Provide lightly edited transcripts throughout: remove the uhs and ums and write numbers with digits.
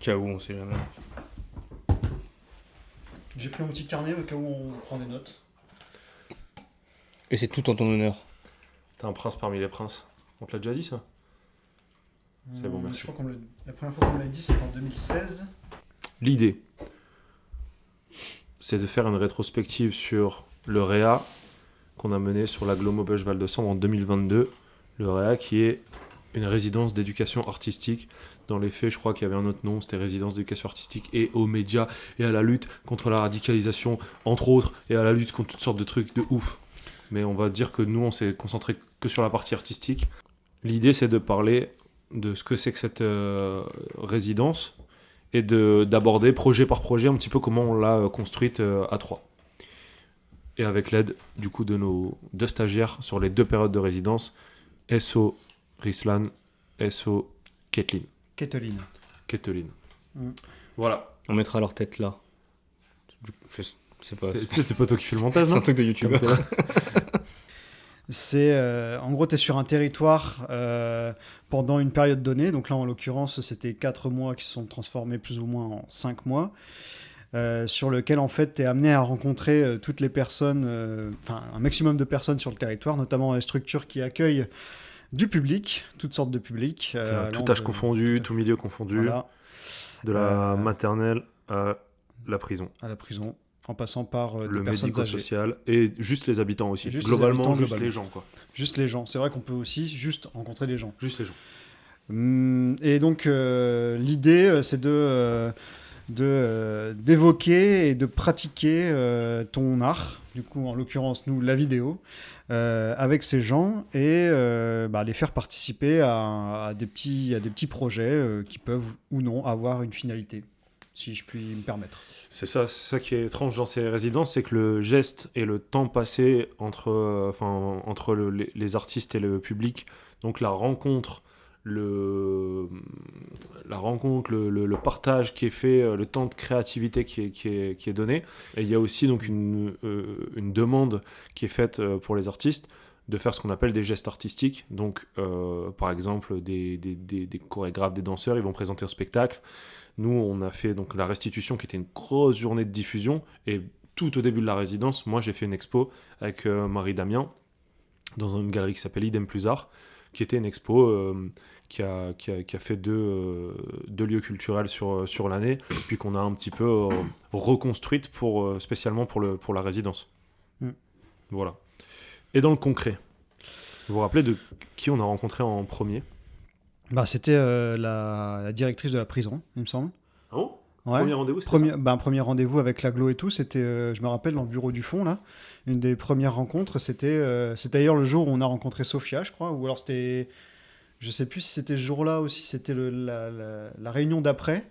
Cas où, on sait jamais. J'ai pris mon petit carnet au cas où on prend des notes. Et c'est tout en ton honneur. T'es un prince parmi les princes. On te l'a déjà dit ça? C'est bon, merci. Je crois la première fois qu'on me l'a dit, c'était en 2016. L'idée, c'est de faire une rétrospective sur le REA qu'on a mené sur l'Agglomobèche Val de Sambre en 2022. Le REA qui est une résidence d'éducation artistique. Dans les faits, je crois qu'il y avait un autre nom, c'était résidence d'éducation artistique et aux médias et à la lutte contre la radicalisation, entre autres, et à la lutte contre toutes sortes de trucs de ouf. Mais on va dire que nous, on s'est concentré que sur la partie artistique. L'idée, c'est de parler de ce que c'est que cette résidence et d'aborder projet par projet un petit peu comment on l'a construite à trois. Et avec l'aide du coup de nos 2 stagiaires sur les 2 périodes de résidence, SO Rislan, SO Kathleen. Keteline. Voilà. On mettra leur tête là. Je sais pas. C'est pas toi qui fais le montage, C'est non? un truc de YouTube. C'est en gros, tu es sur un territoire pendant une période donnée. Donc là, en l'occurrence, c'était 4 mois qui se sont transformés plus ou moins en 5 mois. Sur lequel, en fait, tu es amené à rencontrer toutes les personnes, un maximum de personnes sur le territoire, notamment les structures qui accueillent du public, toutes sortes de publics. Tout âge confondu, tout milieu confondu, voilà, de la maternelle à la prison. à la prison, en passant par Le des personnes âgées. médico-social et juste les habitants aussi. Juste Globalement, les habitants, juste globalement. les gens, quoi. Juste les gens. C'est vrai qu'on peut aussi juste rencontrer les gens. Juste les gens. Et donc, l'idée, c'est d'évoquer et de pratiquer ton art, du coup, en l'occurrence, nous, la vidéo, avec ces gens et les faire participer à des petits projets qui peuvent ou non avoir une finalité, si je puis me permettre. C'est ça qui est étrange dans ces résidences, c'est que le geste et le temps passé entre les artistes et le public, donc la rencontre, le partage qui est fait, le temps de créativité qui est donné. Et il y a aussi donc une demande qui est faite pour les artistes de faire ce qu'on appelle des gestes artistiques. Donc, par exemple, des chorégraphes, des danseurs, ils vont présenter un spectacle. Nous, on a fait donc la restitution qui était une grosse journée de diffusion. Et tout au début de la résidence, moi, j'ai fait une expo avec Marie Damien dans une galerie qui s'appelle Idem Plus Art, qui était une expo qui a fait deux lieux culturels sur l'année, puis qu'on a un petit peu reconstruite spécialement pour la résidence. Voilà. Et dans le concret, vous vous rappelez de qui on a rencontré en premier? C'était la directrice de la prison, il me semble. Ah bon? Ouais. Premier rendez-vous, c'était ça? Premier rendez-vous avec l'agglo et tout, c'était, je me rappelle, dans le bureau du fond, là. Une des premières rencontres, c'était d'ailleurs le jour où on a rencontré Sophia, je crois, ou alors c'était... Je sais plus si c'était ce jour-là ou si c'était la réunion d'après,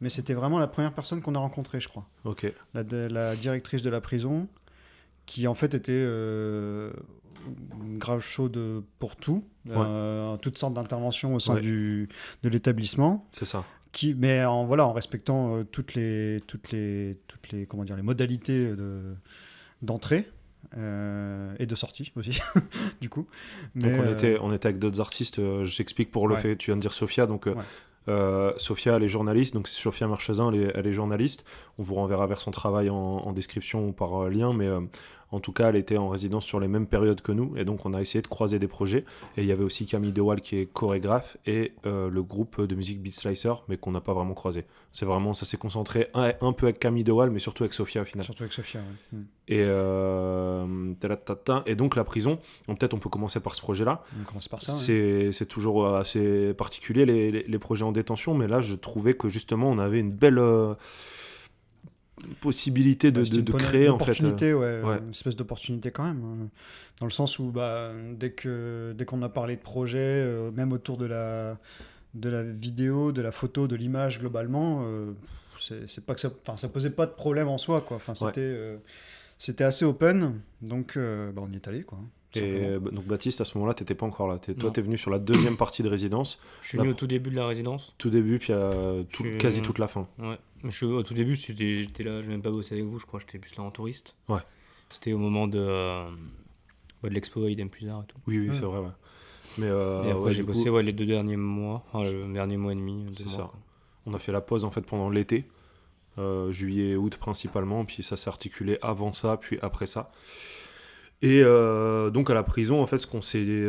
mais c'était vraiment la première personne qu'on a rencontrée, je crois. Ok. La directrice de la prison, qui en fait était grave chaude pour tout, toutes sortes d'interventions au sein de l'établissement. C'est ça. Mais en respectant toutes les comment dire, les modalités d'entrée et de sortie aussi du coup. Donc on était avec d'autres artistes. J'explique pour le fait. Tu viens de dire Sophia, donc Sophia elle est journaliste, donc Sophia Marchesin elle est journaliste. On vous renverra vers son travail en description ou par lien, mais en tout cas elle était en résidence sur les mêmes périodes que nous, et donc on a essayé de croiser des projets. Et il y avait aussi Camille Dewal qui est chorégraphe et le groupe de musique Beat Slicer, mais qu'on n'a pas vraiment croisé. C'est vraiment, ça s'est concentré un peu avec Camille Dewal, mais surtout avec Sophia au final. Surtout avec Sophia, ouais. Et donc la prison, peut-être on peut commencer par ce projet-là. On commence par ça. C'est toujours assez particulier les projets en détention, mais là je trouvais que justement on avait une belle possibilité de créer en fait. Une espèce d'opportunité quand même, dans le sens où dès qu'on a parlé de projet, même autour de la vidéo, de la photo, de l'image globalement, c'est pas que ça posait pas de problème en soi, quoi. Enfin, c'était assez open, donc on y est allé, quoi. Et donc Baptiste, à ce moment-là, t'étais pas encore là. Toi, t'es venu sur la deuxième partie de résidence. Je suis venu au tout début de la résidence. Tout début, puis quasi toute la fin. Ouais. Au tout début, j'étais là, je n'ai même pas bossé avec vous, je crois, j'étais plus là en touriste. Ouais. C'était au moment de l'expo Idem Plus Art et tout. Oui, c'est vrai, ouais. Mais et après, j'ai bossé les 2 derniers mois, le dernier mois et demi. C'est ça. On a fait la pause en fait pendant l'été, juillet, août principalement, puis ça s'est articulé avant ça, puis après ça. Et donc à la prison, en fait,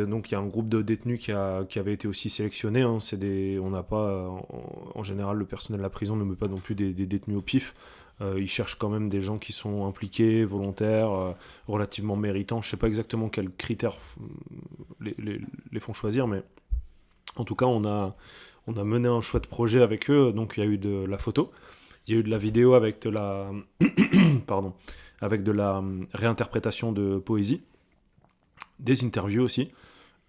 donc il y a un groupe de détenus qui avait été aussi sélectionné. Hein. On n'a pas, en général, le personnel de la prison ne met pas non plus des détenus au pif. Ils cherchent quand même des gens qui sont impliqués, volontaires, relativement méritants. Je sais pas exactement quels critères les font choisir, mais en tout cas, on a mené un chouette projet avec eux. Donc il y a eu de la photo, il y a eu de la vidéo avec de la pardon, avec de la réinterprétation de poésie, des interviews aussi.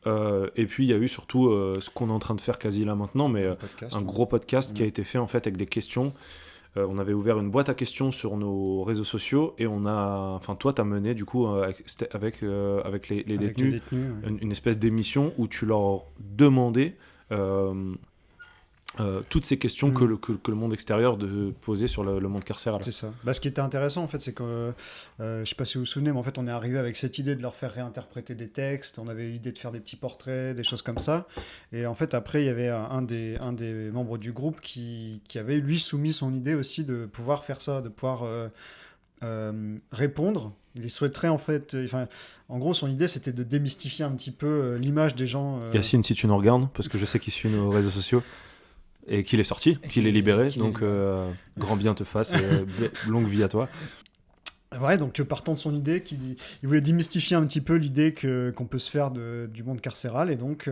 Et puis il y a eu surtout ce qu'on est en train de faire quasi là maintenant, mais un gros podcast qui a été fait en fait avec des questions. On avait ouvert une boîte à questions sur nos réseaux sociaux et toi t'as mené du coup avec les détenus, une espèce d'émission où tu leur demandais toutes ces questions que le monde extérieur posait sur le monde carcéral. C'est ça. Ce qui était intéressant, en fait, c'est que, je sais pas si vous vous souvenez, mais en fait, on est arrivé avec cette idée de leur faire réinterpréter des textes, on avait l'idée de faire des petits portraits, des choses comme ça, et en fait, après, il y avait un des membres du groupe qui avait, lui, soumis son idée aussi de pouvoir faire ça, de pouvoir répondre. Il souhaiterait, en fait, en gros, son idée, c'était de démystifier un petit peu l'image des gens. Yacine, si tu nous regardes, parce que je sais qu'il suit nos réseaux sociaux, et qu'il est sorti, qu'il est libéré, donc grand bien te fasse, longue vie à toi. Ouais, donc partant de son idée, il voulait démystifier un petit peu l'idée qu'on peut se faire du monde carcéral, et donc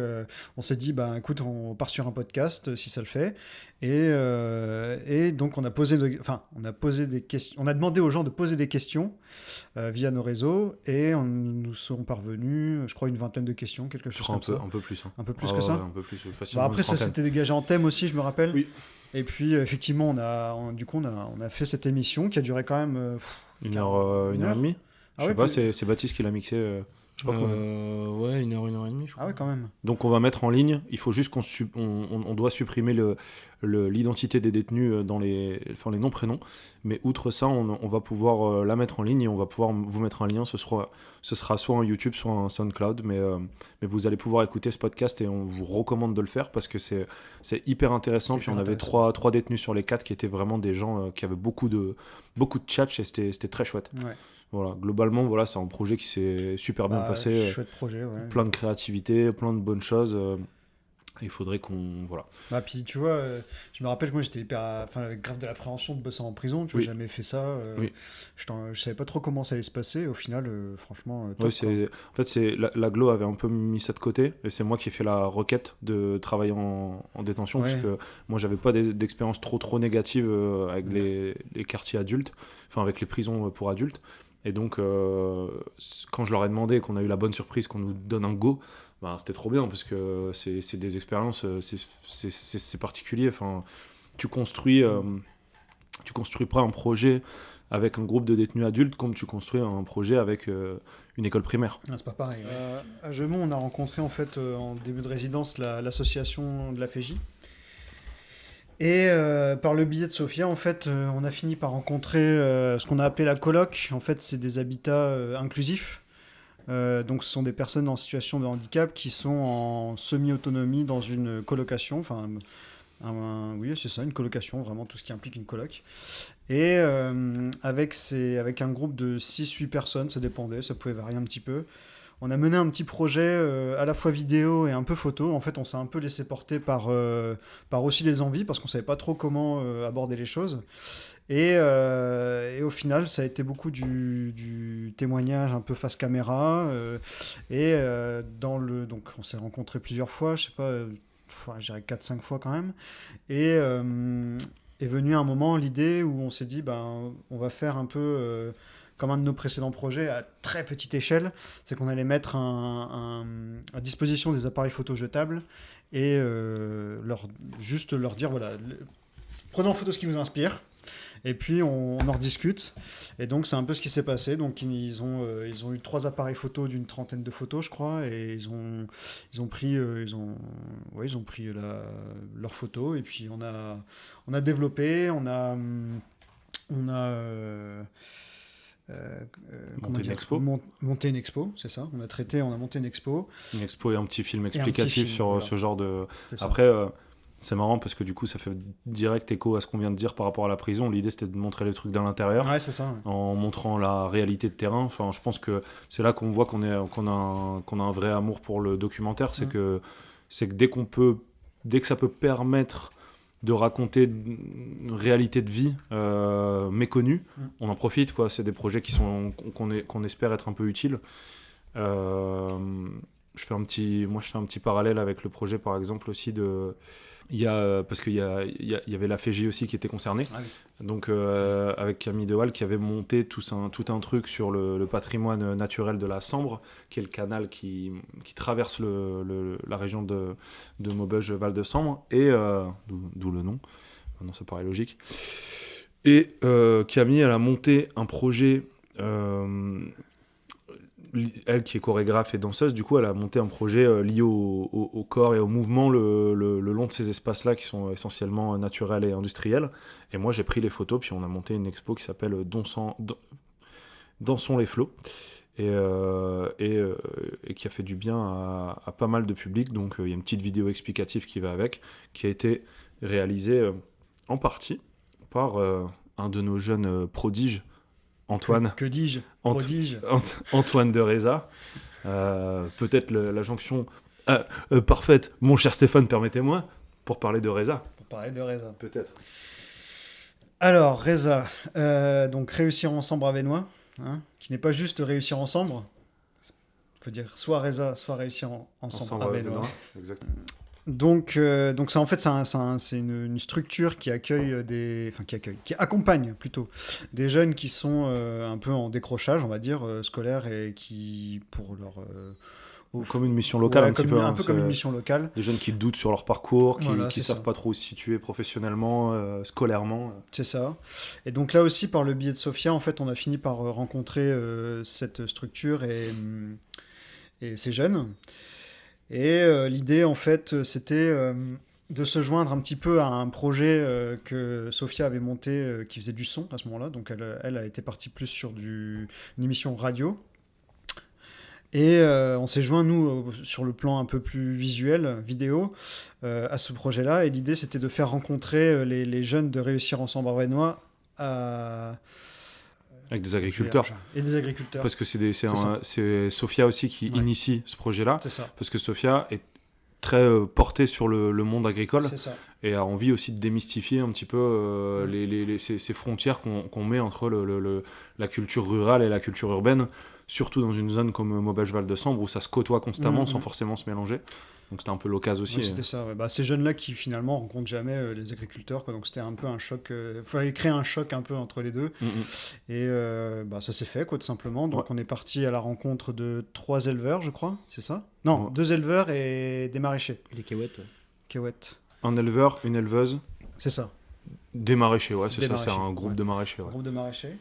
on s'est dit, écoute, on part sur un podcast, si ça le fait, et donc on a posé des questions, on a demandé aux gens de poser des questions via nos réseaux, et nous sont parvenus, je crois, une vingtaine de questions, quelque chose comme ça. Un peu plus. Hein. Un peu plus que ça. Un peu plus, facilement. Après, ça s'était dégagé en thème aussi, je me rappelle. Oui. Et puis, effectivement, on a fait cette émission qui a duré quand même... Une heure et demie. Je sais pas, c'est Baptiste qui l'a mixé. Je sais pas ouais, 1 heure et demie, je crois. Ah ouais, quand même. Donc on va mettre en ligne, il faut juste on doit supprimer l'identité des détenus dans les noms-prénoms, mais outre ça, on va pouvoir la mettre en ligne et on va pouvoir vous mettre un lien, ce sera soit un YouTube, soit un SoundCloud, mais vous allez pouvoir écouter ce podcast et on vous recommande de le faire parce que c'est hyper intéressant. Puis on avait trois détenus sur les 4 qui étaient vraiment des gens qui avaient beaucoup de tchatch et c'était très chouette. Ouais. Voilà, globalement, voilà, c'est un projet qui s'est super bien passé. Chouette projet, ouais. Plein de créativité, plein de bonnes choses. Il faudrait qu'on... Voilà. Puis tu vois, je me rappelle que moi j'étais avec grave de l'appréhension de bosser en prison, tu vois, j'ai jamais fait ça. Oui. Je savais pas trop comment ça allait se passer. Au final, franchement, top, en fait, l'aglo avait un peu mis ça de côté et c'est moi qui ai fait la requête de travailler en détention parce que moi j'avais pas d'expérience trop négative avec les quartiers adultes, enfin avec les prisons pour adultes. Et donc, quand je leur ai demandé qu'on a eu la bonne surprise qu'on nous donne un go, c'était trop bien parce que c'est des expériences, c'est particulier. Enfin, tu construis pas un projet avec un groupe de détenus adultes comme tu construis un projet avec une école primaire. C'est pas pareil. À Gemont, on a rencontré en fait en début de résidence l'association de la FEJ. Et par le biais de Sophia, en fait, on a fini par rencontrer ce qu'on a appelé la coloc. En fait, c'est des habitats inclusifs. Donc, ce sont des personnes en situation de handicap qui sont en semi-autonomie dans une colocation. Enfin, oui, c'est ça, une colocation, vraiment tout ce qui implique une coloc. Et avec un groupe de 6-8 personnes, ça dépendait, ça pouvait varier un petit peu. On a mené un petit projet à la fois vidéo et un peu photo. En fait, on s'est un peu laissé porter par aussi les envies, parce qu'on savait pas trop comment aborder les choses. Et au final, ça a été beaucoup du témoignage un peu face caméra. Donc, on s'est rencontrés plusieurs fois, je sais pas, je dirais 4-5 fois quand même. Et est venu un moment l'idée où on s'est dit, on va faire un peu... comme un de nos précédents projets, à très petite échelle, c'est qu'on allait mettre à disposition des appareils photo jetables et juste leur dire, voilà, prenez en photo ce qui vous inspire, et puis on en rediscute. Et donc c'est un peu ce qui s'est passé. Donc ils ont eu 3 appareils photo d'une 30aine de photos, je crois, et ils ont pris leurs photos, et puis on a développé, monter une expo, c'est ça. On a monté une expo. Une expo et un petit film explicatif sur ce genre de... C'est ça. Après, C'est marrant parce que du coup, ça fait direct écho à ce qu'on vient de dire par rapport à la prison. L'idée, c'était de montrer les trucs de l'intérieur. Ouais, c'est ça. Ouais. En montrant la réalité de terrain. Enfin, je pense que c'est là qu'on voit qu'on a un vrai amour pour le documentaire. C'est que dès que ça peut permettre de raconter une réalité de vie méconnue, on en profite, quoi. C'est des projets qu'on espère être un peu utiles. Je fais un petit parallèle avec le projet, par exemple, aussi parce qu'il y avait la FEJ aussi qui était concernée. Ah oui. Donc avec Camille Dewal qui avait monté tout un truc sur le patrimoine naturel de la Sambre, qui est le canal qui traverse la région de Maubeuge-Val de Sambre, et d'où le nom, maintenant ça paraît logique. Et Camille, elle a monté un projet, elle qui est chorégraphe et danseuse, du coup elle a monté un projet lié au corps et au mouvement le long de ces espaces-là qui sont essentiellement naturels et industriels. Et moi j'ai pris les photos, puis on a monté une expo qui s'appelle Dansons les flots, et qui a fait du bien à pas mal de public. Donc il y a une petite vidéo explicative qui va avec, qui a été réalisée en partie par un de nos jeunes prodiges, Antoine. Que dis-je? Prodige. Antoine de Reza. Peut-être la jonction parfaite. Mon cher Stéphane, permettez-moi, pour parler de Reza. Pour parler de Reza. Peut-être. Alors, Reza, donc réussir ensemble Ravenois, qui n'est pas juste réussir ensemble. Il faut dire soit Reza, soit réussir ensemble Ravenois. Exactement. Donc ça, en fait, c'est une structure qui accueille qui accompagne plutôt des jeunes qui sont un peu en décrochage, on va dire, scolaire, et qui, pour leur... comme une mission locale, ouais, un petit peu. Un peu comme une mission locale. Des jeunes qui doutent sur leur parcours, qui Voilà, savent pas trop où se situer professionnellement, scolairement. C'est ça. Et donc là aussi, par le biais de Sophia, en fait, on a fini par rencontrer cette structure et ces jeunes. Et l'idée, en fait, c'était de se joindre un petit peu à un projet que Sophia avait monté, qui faisait du son à ce moment-là. Donc elle a été partie plus sur une émission radio. Et on s'est joint, nous, sur le plan un peu plus visuel, vidéo, à ce projet-là. Et l'idée, c'était de faire rencontrer les jeunes de Réussir Ensemble Ravenois avec des agriculteurs. Et des agriculteurs. Parce que c'est Sophia aussi qui initie ce projet-là. C'est ça. Parce que Sophia est très portée sur le monde agricole. C'est ça. Et a envie aussi de démystifier un petit peu ces frontières qu'on met entre la culture rurale et la culture urbaine, surtout dans une zone comme Maubeuge-Val de Sambre où ça se côtoie constamment sans forcément se mélanger. Donc c'était un peu l'occasion aussi. Oui, c'était ça. Ouais. Bah, ces jeunes-là qui finalement rencontrent jamais les agriculteurs, quoi. Donc c'était un peu un choc. Il fallait créer un choc un peu entre les deux. Et ça s'est fait, quoi, tout simplement. Donc on est parti à la rencontre de 3 éleveurs, je crois. C'est ça? Non, 2 éleveurs et des maraîchers. Les cahuètes. Cahuètes. Un éleveur, une éleveuse. C'est ça. Des maraîchers, ouais, c'est ça. Maraîchers. C'est un groupe de maraîchers. Ouais. Un groupe de maraîchers.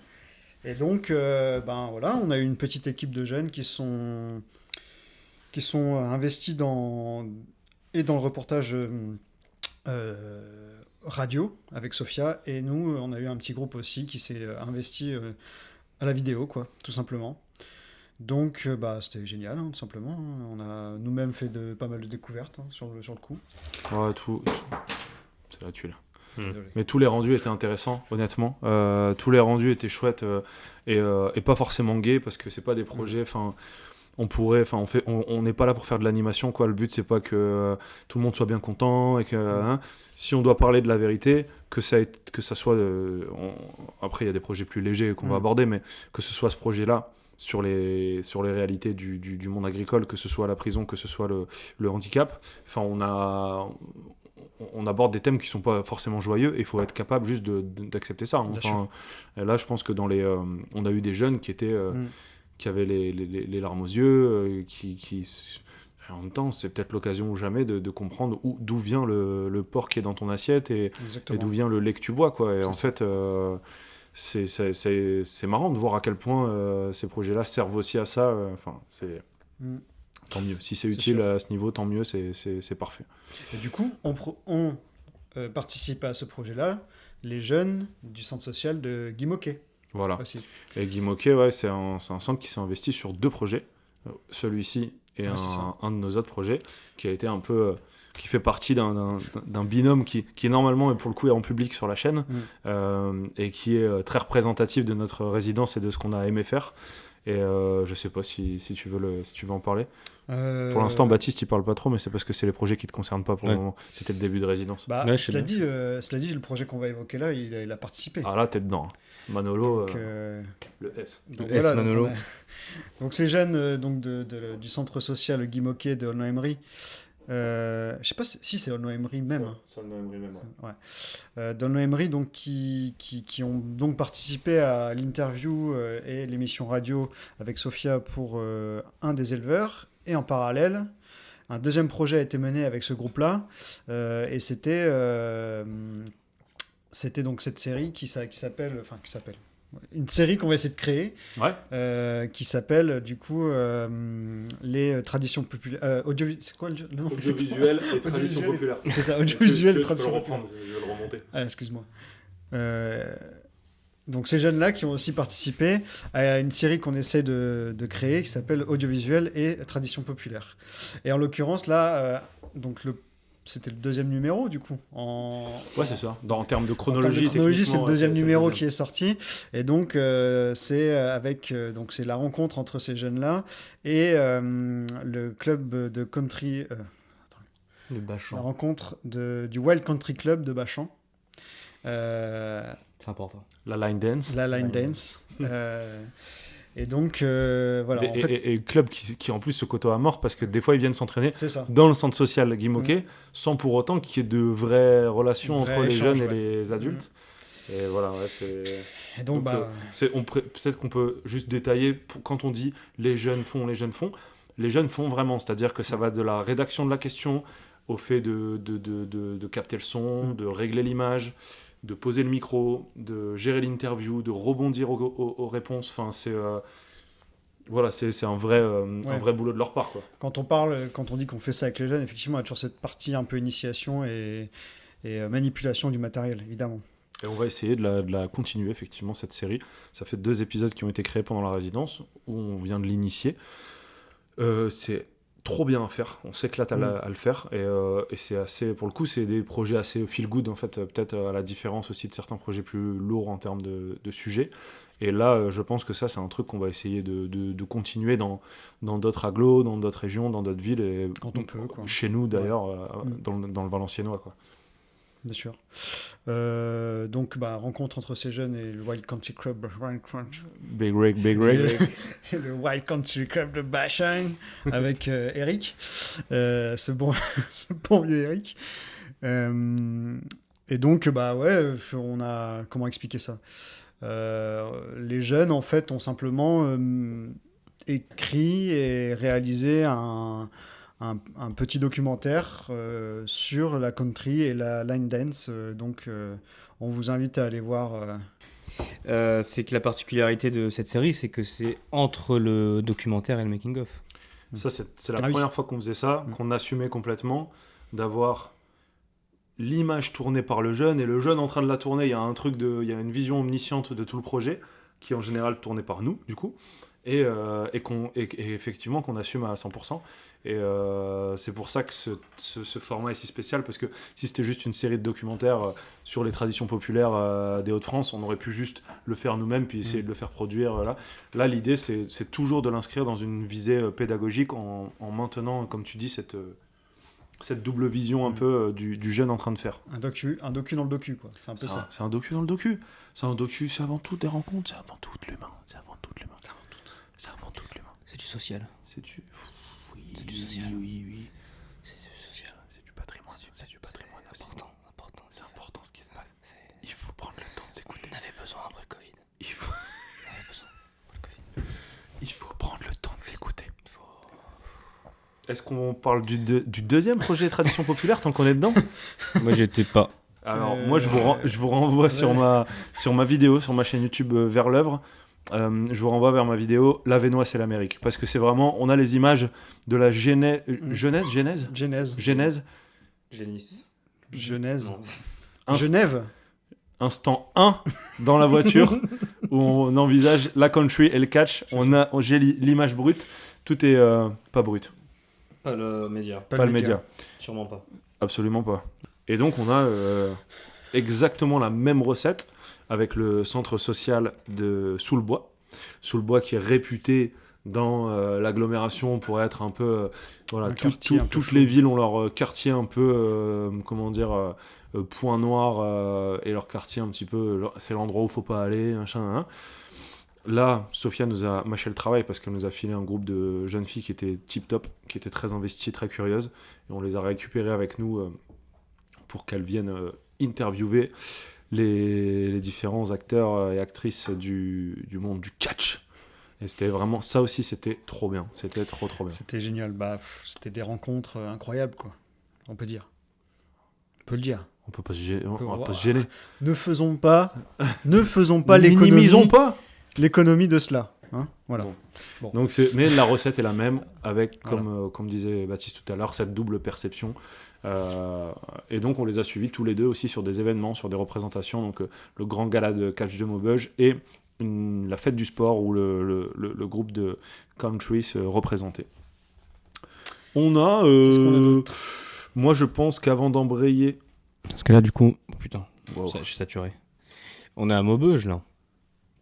Et donc, voilà, on a eu une petite équipe de jeunes qui sont investis dans le reportage radio avec Sophia. Et nous, on a eu un petit groupe aussi qui s'est investi à la vidéo, quoi, tout simplement. Donc, c'était génial, tout simplement. On a nous-mêmes fait pas mal de découvertes sur le coup. Ouais, tout. C'est la tuile. Désolé. Mais tous les rendus étaient intéressants, honnêtement. Tous les rendus étaient chouettes et pas forcément gays, parce que c'est pas des projets. On n'est pas là pour faire de l'animation, quoi. Le but, c'est pas que tout le monde soit bien content et que si on doit parler de la vérité, que ça soit. Après, il y a des projets plus légers qu'on va aborder, mais que ce soit ce projet-là sur les réalités du monde agricole, que ce soit la prison, que ce soit le handicap. Enfin, on aborde des thèmes qui sont pas forcément joyeux et il faut être capable juste d'accepter ça. Enfin, là, je pense que on a eu des jeunes qui étaient qui avaient les larmes aux yeux, en même temps, c'est peut-être l'occasion ou jamais de comprendre d'où vient le porc qui est dans ton assiette et d'où vient le lait que tu bois, quoi. Et en fait, c'est marrant de voir à quel point ces projets-là servent aussi à ça. C'est tant mieux. Si c'est utile à ce niveau, tant mieux, c'est parfait. Et du coup, on participe à ce projet-là, les jeunes du centre social de Guy Moquet. Voilà. Aussi. Et Guy Moquet, c'est un centre qui s'est investi sur 2 projets. Celui-ci et un de nos autres projets, qui a été un peu qui fait partie d'un binôme qui normalement, pour le coup, est en public sur la chaîne et qui est très représentatif de notre résidence et de ce qu'on a aimé faire. Et je sais pas si tu veux en parler. Pour l'instant, Baptiste, il parle pas trop, mais c'est parce que c'est les projets qui te concernent pas pour le moment. C'était le début de résidence. Cela dit, le projet qu'on va évoquer là, il a participé. Ah là, t'es dedans. Manolo, le S. Donc, S Manolo. Donc ces jeunes du centre social Guy Moquet de Aulnoy-Emery, je sais pas si c'est Aulnoy-Emery même. C'est Aulnoy-Emery même. Ouais. D'Aulnoy-Emery donc qui ont donc participé à l'interview et l'émission radio avec Sophia pour un des éleveurs, et en parallèle un deuxième projet a été mené avec ce groupe-là et c'était donc cette série qui s'appelle une série qu'on va essayer de créer, qui s'appelle du coup les traditions populaires. C'est quoi le nom? Audiovisuel et traditions populaires. C'est ça, audiovisuel et traditions populaires. Je vais le remonter. Ah, excuse-moi. Donc ces jeunes-là qui ont aussi participé à une série qu'on essaie de créer qui s'appelle Audiovisuel et traditions populaires. Et en l'occurrence là, c'était le deuxième numéro du coup. Ouais, c'est ça. En termes de chronologie, c'est le deuxième numéro qui est sorti. Et donc c'est la rencontre entre ces jeunes-là et le club de country. De Bachan. La rencontre du Wild Country Club de Bachan. C'est important. La line dance. Et donc, voilà. Et club qui en plus se côtoie à mort parce que des fois ils viennent s'entraîner ça. dans le centre social Guy Moquet sans pour autant qu'il y ait de vraies relations entre les jeunes et les adultes. Et voilà, c'est. Et donc peut-être qu'on peut juste détailler quand on dit les jeunes font, les jeunes font vraiment, c'est-à-dire que ça va de la rédaction de la question au fait de capter le son, de régler l'image, de poser le micro, de gérer l'interview, de rebondir aux réponses. Enfin, c'est un vrai boulot de leur part, quoi. Quand on dit qu'on fait ça avec les jeunes, effectivement, il y a toujours cette partie un peu initiation et manipulation du matériel, évidemment. Et on va essayer de la continuer, effectivement, cette série. Ça fait 2 épisodes qui ont été créés pendant la résidence, où on vient de l'initier. C'est trop bien à faire, on s'éclate à le faire, et c'est assez, pour le coup, c'est des projets assez feel good, en fait, peut-être à la différence aussi de certains projets plus lourds en termes de sujets. Et là, je pense que ça, c'est un truc qu'on va essayer de continuer dans d'autres agglos, dans d'autres régions, dans d'autres villes, et quand on peut, quoi. Chez nous, d'ailleurs, dans le Valenciennois, quoi. Bien sûr. Donc, rencontre entre ces jeunes et le Wild Country Club. Big Rig. Le Wild Country Club de Bachan avec Eric. ce bon vieux Eric. Et donc, on a... Comment expliquer ça? Les jeunes, en fait, ont simplement écrit et réalisé un petit documentaire sur la country et la line dance. Donc, on vous invite à aller voir. C'est que la particularité de cette série, c'est que c'est entre le documentaire et le making-of. Ça, c'est la première fois qu'on faisait ça, qu'on assumait complètement, d'avoir l'image tournée par le jeune et le jeune en train de la tourner. Il y a il y a une vision omnisciente de tout le projet, qui est en général tournée par nous, du coup, et effectivement qu'on assume à 100%. Et c'est pour ça que ce format est si spécial, parce que si c'était juste une série de documentaires sur les traditions populaires des Hauts-de-France, on aurait pu juste le faire nous-mêmes puis essayer de le faire produire. Là, l'idée, c'est toujours de l'inscrire dans une visée pédagogique en maintenant, comme tu dis, cette double vision un peu du jeune en train de faire. Un docu dans le docu, quoi. C'est un peu ça. C'est un docu dans le docu. C'est un docu, c'est avant tout des rencontres, c'est avant tout de l'humain. C'est avant tout de l'humain. C'est du social. C'est du... C'est du social. Oui. C'est du social. C'est du patrimoine. C'est du patrimoine. Important. C'est important ce qui se passe. Il faut prendre le temps de s'écouter. On avait besoin après le Covid. Il faut prendre le temps de s'écouter. Est-ce qu'on parle du deuxième projet Tradition Populaire tant qu'on est dedans? Moi, j'étais pas. Alors, moi, je vous renvoie sur ma vidéo, sur ma chaîne YouTube Vers l'œuvre. Je vous renvoie vers ma vidéo L'Avenois c'est l'Amérique, parce que c'est vraiment, on a les images de la Genèse. Instant 1 dans la voiture où on envisage la country et le catch. J'ai l'image brute, tout est pas brut. Pas le média. Pas le média. Sûrement pas. Absolument pas. Et donc on a exactement la même recette avec le centre social de Soulbois. Soulbois qui est réputé dans l'agglomération pour être un peu... voilà, Un quartier un peu toutes chaud. les villes ont leur quartier un peu, comment dire, point noir, et leur quartier un petit peu... c'est l'endroit où il faut pas aller, machin, hein. Là, Sophia nous a mâché le travail parce qu'elle nous a filé un groupe de jeunes filles qui étaient tip-top, qui étaient très investies, très curieuses. Et on les a récupérées avec nous pour qu'elles viennent interviewer les différents acteurs et actrices du monde du catch. Et c'était vraiment... ça aussi, c'était trop bien. C'était trop bien. C'était génial. C'était des rencontres incroyables, quoi. On peut dire. On peut le dire. On peut pas se gêner. On va Wow. pas se gêner. Ne faisons pas Minimisons pas. l'économie de cela. Hein, voilà. Bon. Donc mais la recette est la même avec, Voilà. comme disait Baptiste tout à l'heure, cette double perception. Et donc on les a suivis tous les deux aussi sur des événements, sur des représentations, donc le grand gala de catch de Maubeuge et la fête du sport où le groupe de country se représentait. On a... Qu'est-ce qu'on a d'autre ? moi je pense qu'avant d'embrayer... Parce que là, du coup, putain, Wow. je suis saturé. On est à Maubeuge, là.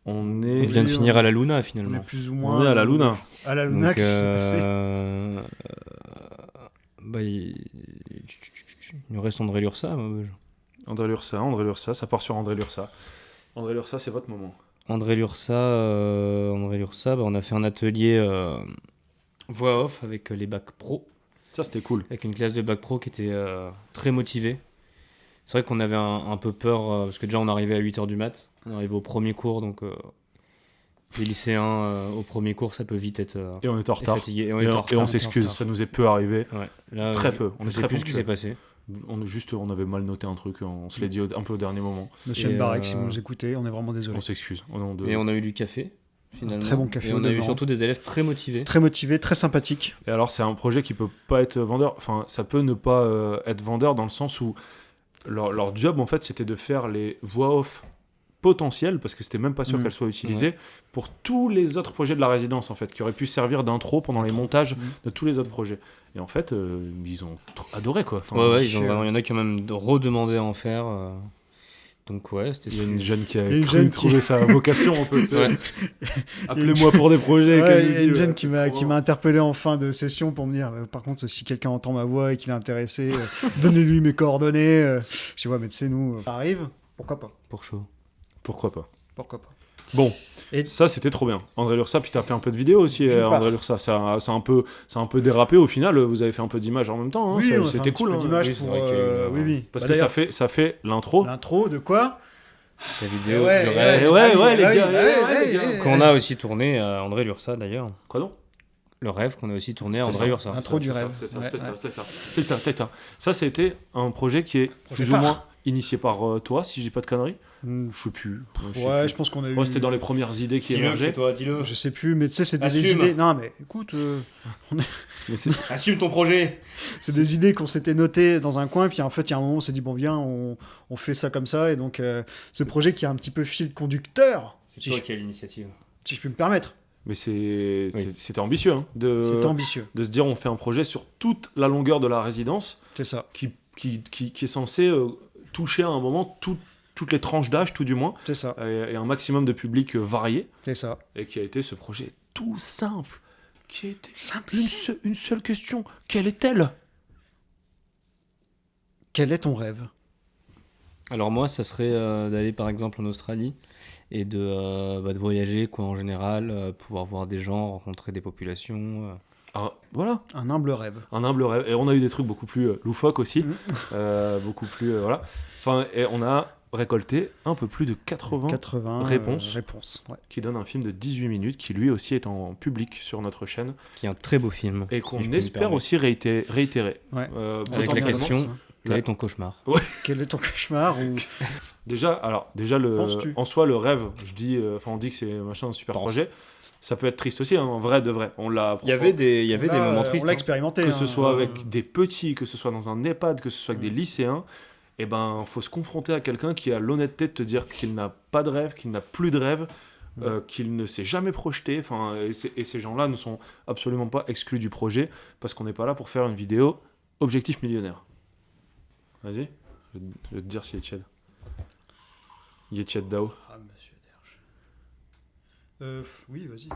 On On est... vient de Oui, finir on- à la Luna, On est finalement. plus ou moins. On est à la Luna. À la Luna, Donc, qu'est-ce qui s'est passé ? bah, il nous reste André Lursa à Maubeuge. André Lursa, ça part sur André Lursa. André Lursa, c'est votre moment. André Lursa, bah, on a fait un atelier voix off avec les bacs pro, Ça, c'était cool. avec une classe de bac pro qui était très motivée. C'est vrai qu'on avait un peu peur, parce que déjà on arrivait à 8h du mat, on arrivait au premier cours, donc les lycéens au premier cours, ça peut vite être Et on est en retard. fatigué. Et on Et était en on retard. s'excuse, ça nous est peu arrivé. Ouais. Là, Très peu, on je est sais très plus ce qui s'est ponctuel. passé. On avait mal noté un truc, on se l'est dit un peu au dernier moment. Monsieur Et, Mbarek, si vous nous écoutez, on est vraiment désolé. On s'excuse. Au nom de... Et on a eu du café, finalement. très bon café Et au on a eu demeurant. surtout des élèves très motivés. Très motivé, très sympathique. Et alors, c'est un projet qui peut pas être vendeur. Enfin, ça peut ne pas être vendeur dans le sens où leur job, en fait, c'était de faire les voix off potentielles, parce que c'était même pas sûr Mhm. qu'elles soient utilisées, pour tous les autres projets de la résidence, en fait, qui auraient pu servir d'intro pendant les montages de tous les autres projets. Et en fait, ils ont adoré, quoi. Enfin, Ouais, il il y en a qui ont même redemandé à en faire. Donc ouais, c'était il y a une jeune qui a Il y a une cru jeune trouver sa vocation, un peu. Tu sais. Ouais. Appelez-moi pour des projets. Ouais, qu'elle il nous y a dit, une jeune ouais, qui c'est m'a trop qui bien. m'a interpellé en fin de session pour me dire par contre, si quelqu'un entend ma voix et qu'il est intéressé, donnez-lui mes coordonnées. Je dis ouais, mais tu sais, nous, ça arrive, pourquoi pas ? pour chaud. Pourquoi pas. Pourquoi pas ? Bon, Et- ça c'était trop bien. André Lursa, puis t'as fait un peu de vidéos aussi, Je André Lursa. Ça a un peu dérapé au final. Vous avez fait un peu d'images en même temps. Hein. Oui, on a fait un C'était petit cool. peu hein. d'image Oui, c'est pour, vrai qu'il y a eu, oui, oui. Parce Bah, que d'ailleurs, ça fait l'intro. l'intro de quoi ? La vidéo Ouais, du ouais, rêve. ouais, les oui, gars, bah ouais, oui, les oui, gars. oui, Qu'on a aussi tourné à André Lursa d'ailleurs. Quoi donc Le rêve qu'on a aussi tourné à C'est André ça. Lursa. L'intro du C'est ça, rêve. C'est ça, Ouais, c'est ça, ouais. c'est ça. Ça, c'était un projet qui est Projet plus phare. ou moins initié par toi, si je dis pas de conneries. Hmm. Je sais plus. Ouais, je pense qu'on a eu. Moi, c'était dans les premières idées qui Dis-le, émergeaient. c'est toi, dis-le. Je sais plus, mais tu sais, c'était des Assume. idées. Non, mais écoute, Mais c'est Assume ton projet. c'est des idées qu'on s'était notées dans un coin, puis en fait, il y a un moment, on s'est dit, bon, viens, on fait ça comme ça, et donc, ce projet qui a un petit peu fil conducteur, C'est si toi je, qui as l'initiative. si je puis me permettre. Mais Oui. c'était ambitieux hein, C'était ambitieux, de se dire on fait un projet sur toute la longueur de la résidence c'est ça, qui est censé toucher à un moment toutes les tranches d'âge, tout du moins, c'est ça, et un maximum de public varié, c'est ça. et qui a été ce projet tout simple, qui a été Simple. une seule question, quelle est-elle? Quel est ton rêve ? Alors moi, ça serait d'aller par exemple en Australie et de voyager quoi en général, pouvoir voir des gens, rencontrer des populations. Ah, voilà, Un humble rêve. un humble rêve. Et on a eu des trucs beaucoup plus loufoques aussi, Mhm. beaucoup plus... voilà. Enfin, et on a récolté un peu plus de 80 80 réponses. ouais. qui donne un film de 18 minutes qui lui aussi est en public sur notre chaîne Qui est un très beau film. et qu'on si je peux me espère permettre. aussi réitérer. Ouais. Avec la Potentiellement. question, quel est ton cauchemar? Quel est ton cauchemar ou... Déjà Penses-tu en soi le rêve, on dit que c'est machin un super Pense. projet. Ça peut être triste aussi, hein, vrai de vrai. On l'a. Il y avait des Là, moments on tristes. l'a hein. expérimenté. Que hein. ce soit avec des petits, que ce soit dans un EHPAD, que ce soit avec des lycéens, et ben faut se confronter à quelqu'un qui a l'honnêteté de te dire qu'il n'a pas de rêve, qu'il n'a plus de rêve, qu'il ne s'est jamais projeté. Enfin, et ces gens-là ne sont absolument pas exclus du projet parce qu'on n'est pas là pour faire une vidéo objectif millionnaire. Vas-y. Je vais te dire si Yetched. Yetched Dao. Ah, monsieur Derge. Oui, vas-y.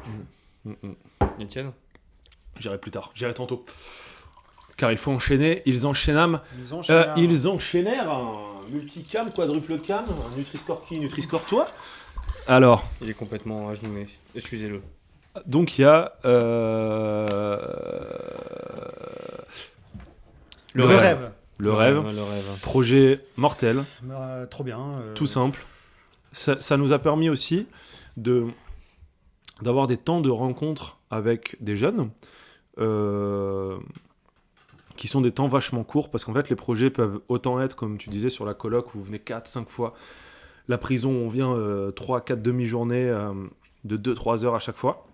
Etienne. J'irai plus tard. J'irai tantôt. Car il faut enchaîner. Ils enchaînâment. Ils enchaînèrent un multicam, quadruple cam, un Nutri-Score qui, Nutri-Score toi. Alors, Il est complètement agenouillé. Excusez-le. donc il y a Le rêve. le rêve, Le rêve. projet mortel, Trop bien. tout simple. Ça nous a permis aussi d'avoir des temps de rencontre avec des jeunes qui sont des temps vachement courts, parce qu'en fait les projets peuvent autant être, comme tu disais sur la coloc, où vous venez 4-5 fois. La prison, on vient 3-4 demi-journées de 2-3 heures à chaque fois.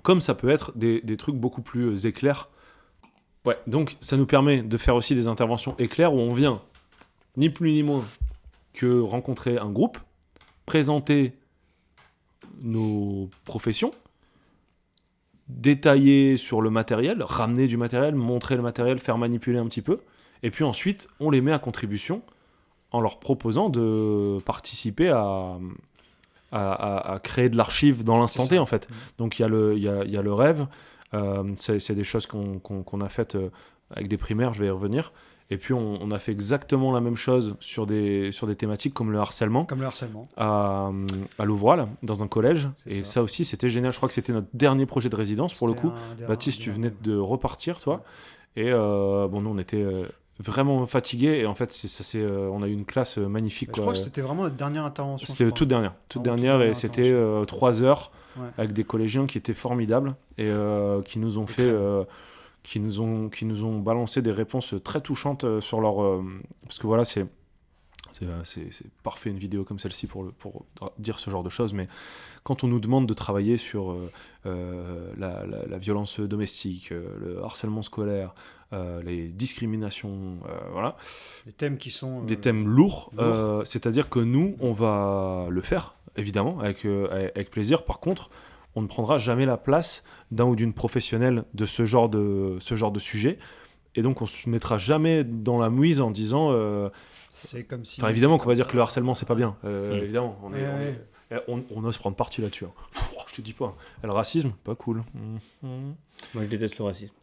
Comme ça peut être des trucs beaucoup plus éclairs. Ouais, donc ça nous permet de faire aussi des interventions éclairs où on vient, ni plus ni moins, que rencontrer un groupe, présenter nos professions, détailler sur le matériel, ramener du matériel, montrer le matériel, faire manipuler un petit peu, et puis ensuite on les met à contribution en leur proposant de participer à créer de l'archive dans l'instant T en fait. Donc il y a le rêve, c'est des choses qu'on a faites avec des primaires, je vais y revenir. Et puis on a fait exactement la même chose sur des thématiques comme le harcèlement. Comme le harcèlement. À Louvroil, dans un collège. C'est Et ça. ça aussi, c'était génial. Je crois que c'était notre dernier projet de résidence pour le coup. Baptiste, tu venais de repartir, toi. Et bon, nous, on était vraiment fatigués. Et en fait, on a eu une classe magnifique. Je crois que c'était vraiment notre dernière intervention. C'était la toute dernière. Toute dernière, et c'était 3 heures avec des collégiens qui étaient formidables et qui nous ont fait... qui nous ont balancé des réponses très touchantes sur leur... parce que voilà, c'est parfait une vidéo comme celle-ci pour dire ce genre de choses, mais quand on nous demande de travailler sur la violence domestique, le harcèlement scolaire, les discriminations, voilà. Les thèmes qui sont... des thèmes lourds. C'est-à-dire que nous, on va le faire, évidemment, avec plaisir. Par contre, on ne prendra jamais la place d'un ou d'une professionnelle de ce genre de sujet. Et donc, on ne se mettra jamais dans la mouise en disant... c'est comme si... Enfin, évidemment qu'on va dire que le harcèlement, c'est pas bien. Évidemment, on ose prendre parti là-dessus. Hein. Pff, je te dis pas. Le racisme, pas cool. Moi, je déteste le racisme.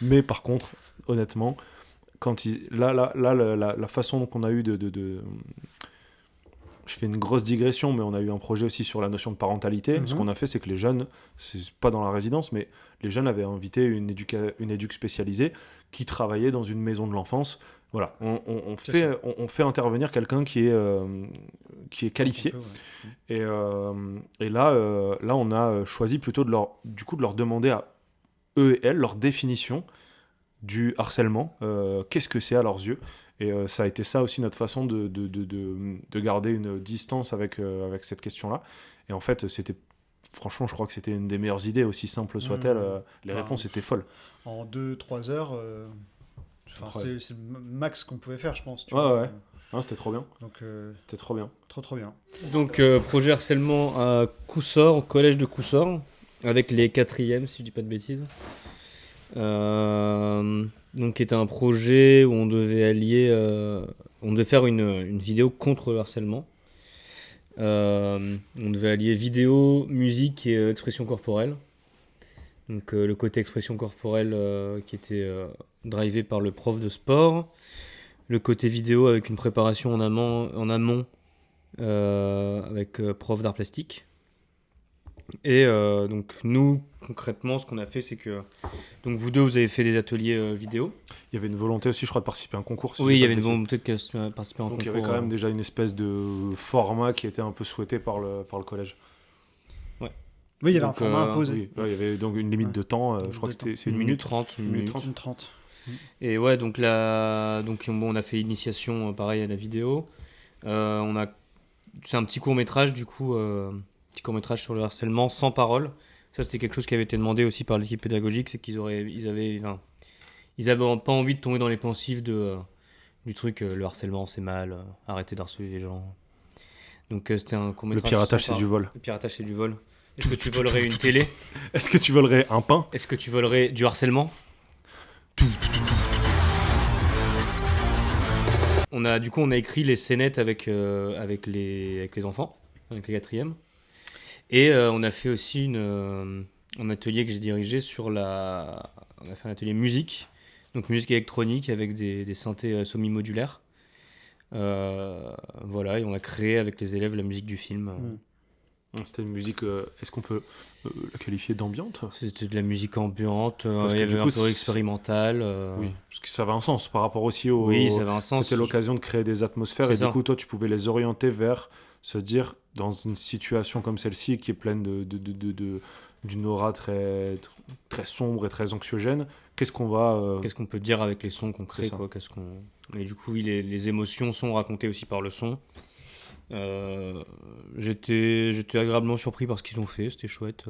Mais par contre, honnêtement, la façon qu'on a eu de... Je fais une grosse digression, mais on a eu un projet aussi sur la notion de parentalité. Ce qu'on a fait, c'est que les jeunes, c'est pas dans la résidence, mais les jeunes avaient invité une éduque spécialisée qui travaillait dans une maison de l'enfance. Voilà, on fait intervenir quelqu'un qui est qualifié. Et là, on a choisi plutôt de leur demander à eux et elles leur définition du harcèlement. Qu'est-ce que c'est à leurs yeux ? Et ça a été ça aussi notre façon de garder une distance avec cette question-là. Et en fait, franchement, je crois que c'était une des meilleures idées, aussi simple soit-elle. Les réponses étaient folles. En 2-3 heures, c'est le max qu'on pouvait faire, je pense. Ouais. Non, c'était trop bien. Donc, c'était trop bien. Trop bien. Donc, projet harcèlement à Coussort, au collège de Coussort, avec les 4e, si je dis pas de bêtises. Donc, qui était un projet où on devait faire une vidéo contre le harcèlement. On devait allier vidéo, musique et expression corporelle. Donc le côté expression corporelle qui était drivé par le prof de sport. Le côté vidéo avec une préparation en amont avec prof d'art plastique. Et donc nous, concrètement, ce qu'on a fait, c'est que donc vous deux, vous avez fait des ateliers vidéo. Il y avait une volonté aussi, je crois, de participer à un concours. Oui, il y avait une volonté de participer à un concours. Donc il y avait quand même déjà une espèce de format qui était un peu souhaité par le collège. Ouais. Oui, il y avait un format imposé. Oui, il y avait donc une limite de temps, je crois que c'est 1 minute 30. 1 minute 30. Et ouais, donc on a fait initiation, pareil, à la vidéo. C'est un petit court-métrage, du coup... petit court-métrage sur le harcèlement sans parole. Ça, c'était quelque chose qui avait été demandé aussi par l'équipe pédagogique, c'est qu'ils avaient pas envie de tomber dans les pensifs du truc le harcèlement c'est mal, arrêtez d'harceler les gens. Donc c'était un court-métrage. Le piratage c'est du vol. Le piratage c'est du vol. Est-ce que tu volerais une télé ? Est-ce que tu volerais un pain ? Est-ce que tu volerais du harcèlement ? on a écrit les scénettes avec les enfants, avec les quatrièmes. Et on a fait aussi un atelier que j'ai dirigé on a fait un atelier musique, donc musique électronique avec des synthés semi-modulaires. Voilà, et on a créé avec les élèves la musique du film. C'était une musique, est-ce qu'on peut la qualifier d'ambiante ? C'était de la musique ambiante, Parce il que y du avait coup, un peu expérimental. Oui, parce que ça avait un sens par rapport aussi au... Oui, ça avait un sens. C'était l'occasion de créer des atmosphères C'est et ça. du coup, toi, tu pouvais les orienter vers se dire, dans une situation comme celle-ci qui est pleine d'une aura très, très sombre et très anxiogène, qu'est-ce qu'on va... Qu'est-ce qu'on peut dire avec les sons qu'on crée, C'est ça. quoi, Et du coup, oui, les émotions sont racontées aussi par le son. J'étais agréablement surpris par ce qu'ils ont fait, c'était chouette.